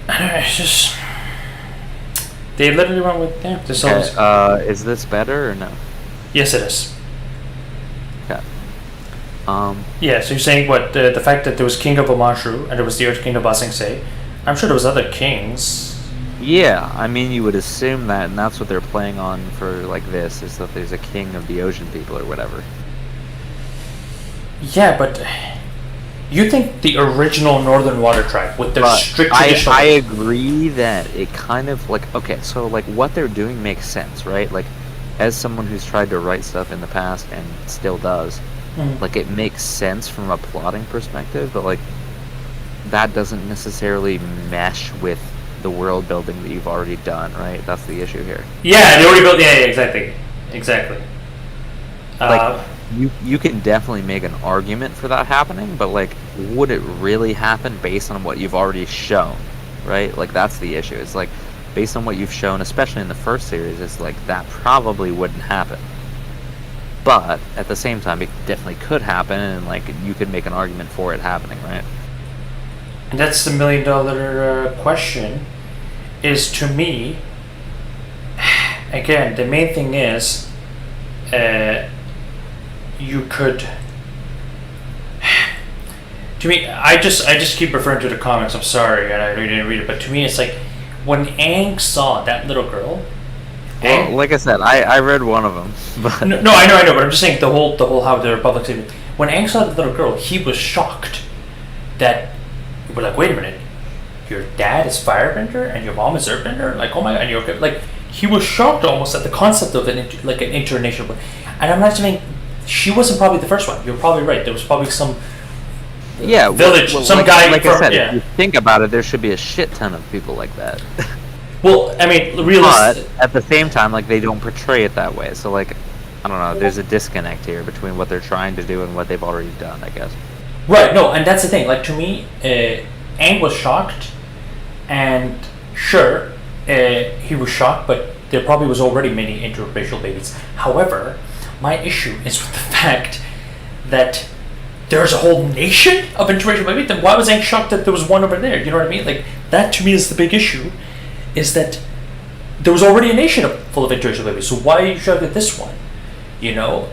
I don't know, it's just they literally went with this always. Okay, is this better or no? Yes, it is. Okay. Yeah, so you're saying what the fact that there was King of Omashu and there was the Earth King of Ba Sing Se. I'm sure there was other kings. Yeah, I mean, you would assume that, and that's what they're playing on for like this is that there's a king of the ocean people or whatever. Yeah, but you think the original Northern Water Tribe with their But strict traditional? I agree that it kind of like okay, so like what they're doing makes sense, right? Like as someone who's tried to write stuff in the past and still does, like it makes sense from a plotting perspective, but like that doesn't necessarily mesh with the world building that you've already done, right? That's the issue here. Yeah, they already built. Yeah, exactly. Like you can definitely make an argument for that happening, but like would it really happen based on what you've already shown, right? Like that's the issue. It's like based on what you've shown, especially in the first series, it's like that probably wouldn't happen. But at the same time, it definitely could happen, and like you could make an argument for it happening, right? And that's the $1 million question. Is to me, again, the main thing is you could. To me, I just keep referring to the comics. I'm sorry, and I really didn't read it. But to me, it's like when Aang saw that little girl. Well, like I said, I read one of them. But No, I know, but I'm just saying the whole how the Republic saved it. When Aang saw the little girl, he was shocked that we're like, wait a minute, your dad is Firebender and your mom is Earthbender. Like, oh my god, and you're like, he was shocked almost at the concept of an international. And I'm not saying she wasn't probably the first one. You're probably right. There was probably some. Village, some like, guy like from, I said, yeah. if you think about it, there should be a shit ton of people like that. Well, I mean, But realistic. at the same time, like they don't portray it that way. So like, I don't know. There's a disconnect here between what they're trying to do and what they've already done, I guess. Right, no, and that's the thing. Like, to me, Aang was shocked, and sure, he was shocked, but there probably was already many interracial babies. However, my issue is with the fact that there's a whole nation of interracial babies. Then why was Aang shocked that there was one over there? You know what I mean? Like, that to me is the big issue, is that there was already a nation full of interracial babies. So why are you shocked at this one? You know?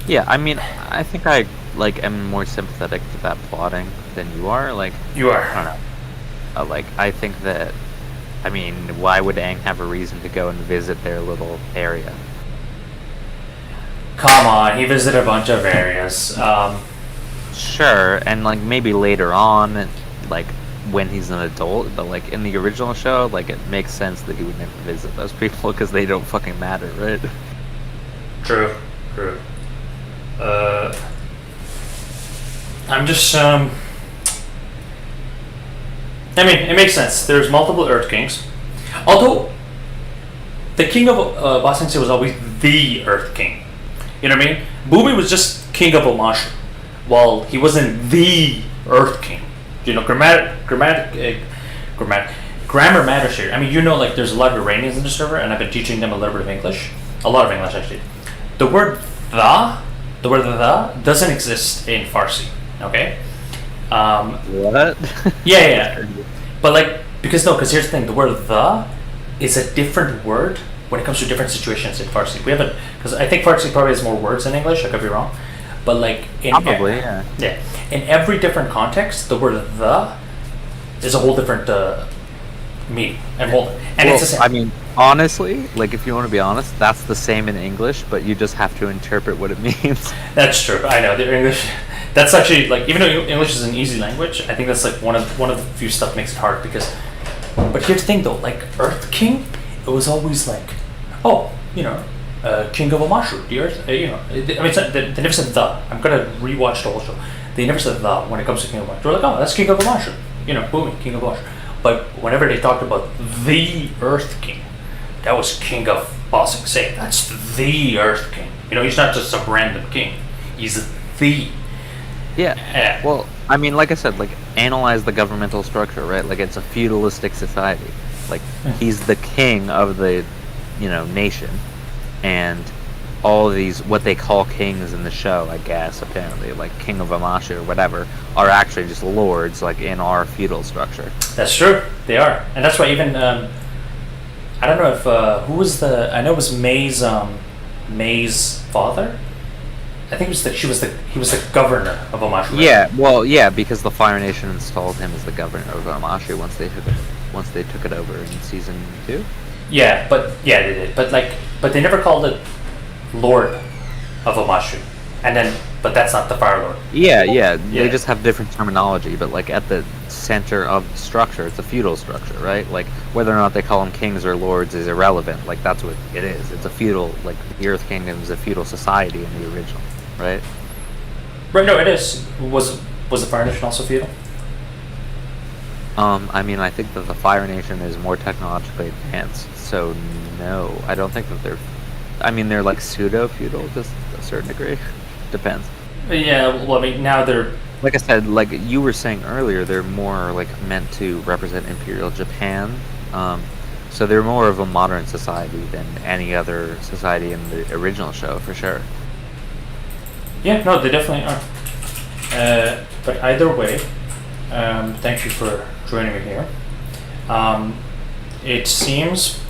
Yeah, I mean, I think I like am more sympathetic to that plotting than you are. Like, You are. I don't know. Like, I think that. I mean, why would Aang have a reason to go and visit their little area? Come on, he visited a bunch of areas. Sure, and like maybe later on, like when he's an adult, but like in the original show, like it makes sense that he would never visit those people because they don't fucking matter, right? True. I'm just, I mean, it makes sense. There's multiple Earth Kings. Although, the king of Ba Sing Se was always the Earth King. You know what I mean? Bumi was just king of Omashu, while he wasn't the Earth King. You know, grammar matters here. I mean, you know, like there's a lot of Iranians in the server, and I've been teaching them a little bit of English. A lot of English, actually. The word the doesn't exist in Farsi. Okay. What? Yeah. But like, because here's the thing: the word "the" is a different word when it comes to different situations in Farsi. We haven't, because I think Farsi probably has more words than English. I could be wrong, but like in Probably, yeah. in every different context, the word "the" is a whole different meaning and it's the same. I mean, honestly, like if you want to be honest, that's the same in English, but you just have to interpret what it means. That's true. I know the English. That's actually like, even though English is an easy language, I think that's like one of the few stuff makes it hard because. But here's the thing though, like Earth King, it was always like, oh, you know, King of Omashu, the Earth, you know. I mean, they never said the. I'm gonna rewatch the whole show. They never said the when it comes to King of Omashu. They're like, oh, that's King of Omashu, you know, Bumi, King of Omashu. But whenever they talked about the Earth King, that was King of Ba Sing Se. That's the Earth King. You know, he's not just some random king. He's the. Yeah. Well, I mean, like I said, like analyze the governmental structure, right? Like it's a feudalistic society. Like he's the king of the, you know, nation, and all of these what they call kings in the show, I guess, apparently, like King of Amashu or whatever, are actually just lords, like in our feudal structure. That's true. They are, and that's why even I don't know if who was the. I know it was May's father. I think he was the governor of Omashu. Right? Yeah, well, yeah, because the Fire Nation installed him as the governor of Omashu once they took it over in season 2. Yeah, they did. But they never called it Lord of Omashu, but that's not the Fire Lord. Yeah. They just have different terminology, but like at the center of the structure, it's a feudal structure, right? Like whether or not they call them kings or lords is irrelevant. Like that's what it is. It's a feudal, like the Earth Kingdom is a feudal society in the original. Right. Right. No, it is. Was the Fire Nation also feudal? I mean, I think that the Fire Nation is more technologically advanced, so no, I don't think that they're. I mean, they're like pseudo feudal to a certain degree. Depends. Yeah. Well, I mean, now they're. Like I said, like you were saying earlier, they're more like meant to represent Imperial Japan. So they're more of a modern society than any other society in the original show, for sure. Yeah, no, they definitely are. But either way, thank you for joining me here. It seems,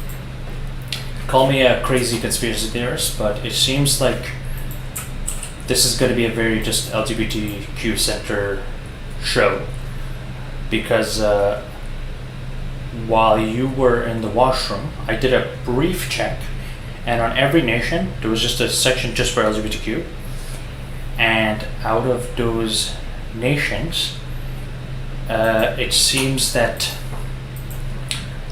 call me a crazy conspiracy theorist, but it seems like this is going to be a very just LGBTQ center show, because while you were in the washroom, I did a brief check, and on every nation there was just a section just for LGBTQ, and out of those nations, it seems that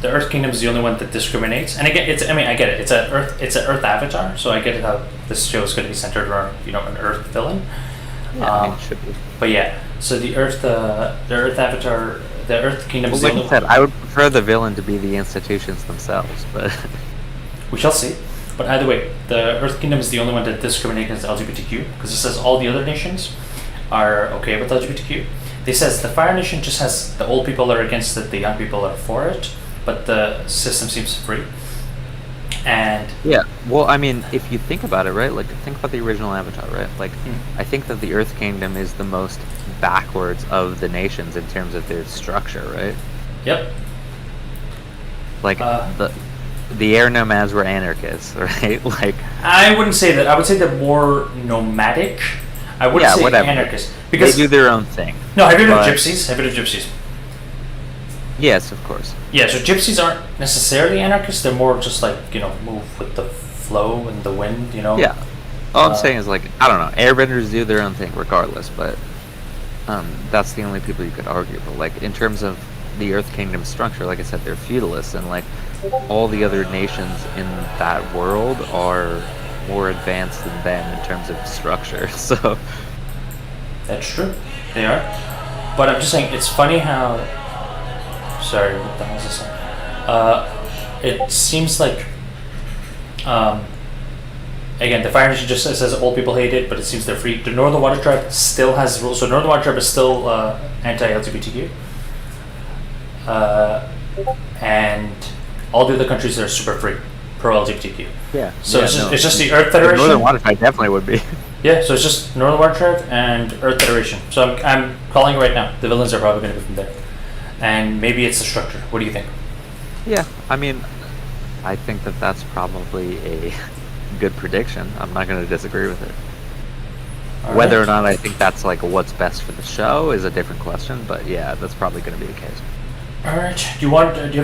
the Earth Kingdom is the only one that discriminates. And again, I get it. It's an Earth avatar, so I get it how this show is going to be centered around an Earth villain. Yeah, it should be. But yeah, so the Earth avatar, the Earth Kingdom is the Like only I said, I would prefer the villain to be the institutions themselves, but We shall see. But either way, the Earth Kingdom is the only one that discriminates against LGBTQ, because it says all the other nations are okay with LGBTQ. It says the Fire Nation just has the old people are against it, the young people are for it, but the system seems free. And yeah, well, I mean, if you think about it, right? Like, think about the original Avatar, right? Like, I think that the Earth Kingdom is the most backwards of the nations in terms of their structure, right? Yep. Like, the air nomads were anarchists, right? Like, I wouldn't say that. I would say they're more nomadic. I wouldn't say whatever. anarchists. Because they do their own thing. No, have you heard of gypsies? Have you heard of gypsies? Yes, of course. Yeah, so gypsies aren't necessarily anarchists. They're more just like, move with the flow and the wind, Yeah. All I'm saying is, like, I don't know, airbenders do their own thing regardless, but that's the only people you could argue. But, like, in terms of the Earth Kingdom structure, like I said, they're feudalists, and, like, all the other nations in that world are more advanced than them in terms of structure, so... That's true. They are. But I'm just saying, it's funny how... Sorry, what the hell is this? It seems like... again, the Fire Nation just says old people hate it, but it seems they're free. The Northern Water Tribe still has rules. So Northern Water Tribe is still anti-LGBTQ. And all the other countries are super free, pro-LGBTQ. Yeah. So it's just the Earth Federation. The Northern Water Tribe definitely would be. Yeah, so it's just Northern Water Tribe and Earth Federation. So I'm calling it right now. The villains are probably going to be from there. And maybe it's the structure. What do you think? Yeah, I mean, I think that that's probably a good prediction. I'm not going to disagree with it. Whether or not I think that's like what's best for the show is a different question, but yeah, that's probably going to be the case. All right. Do you have any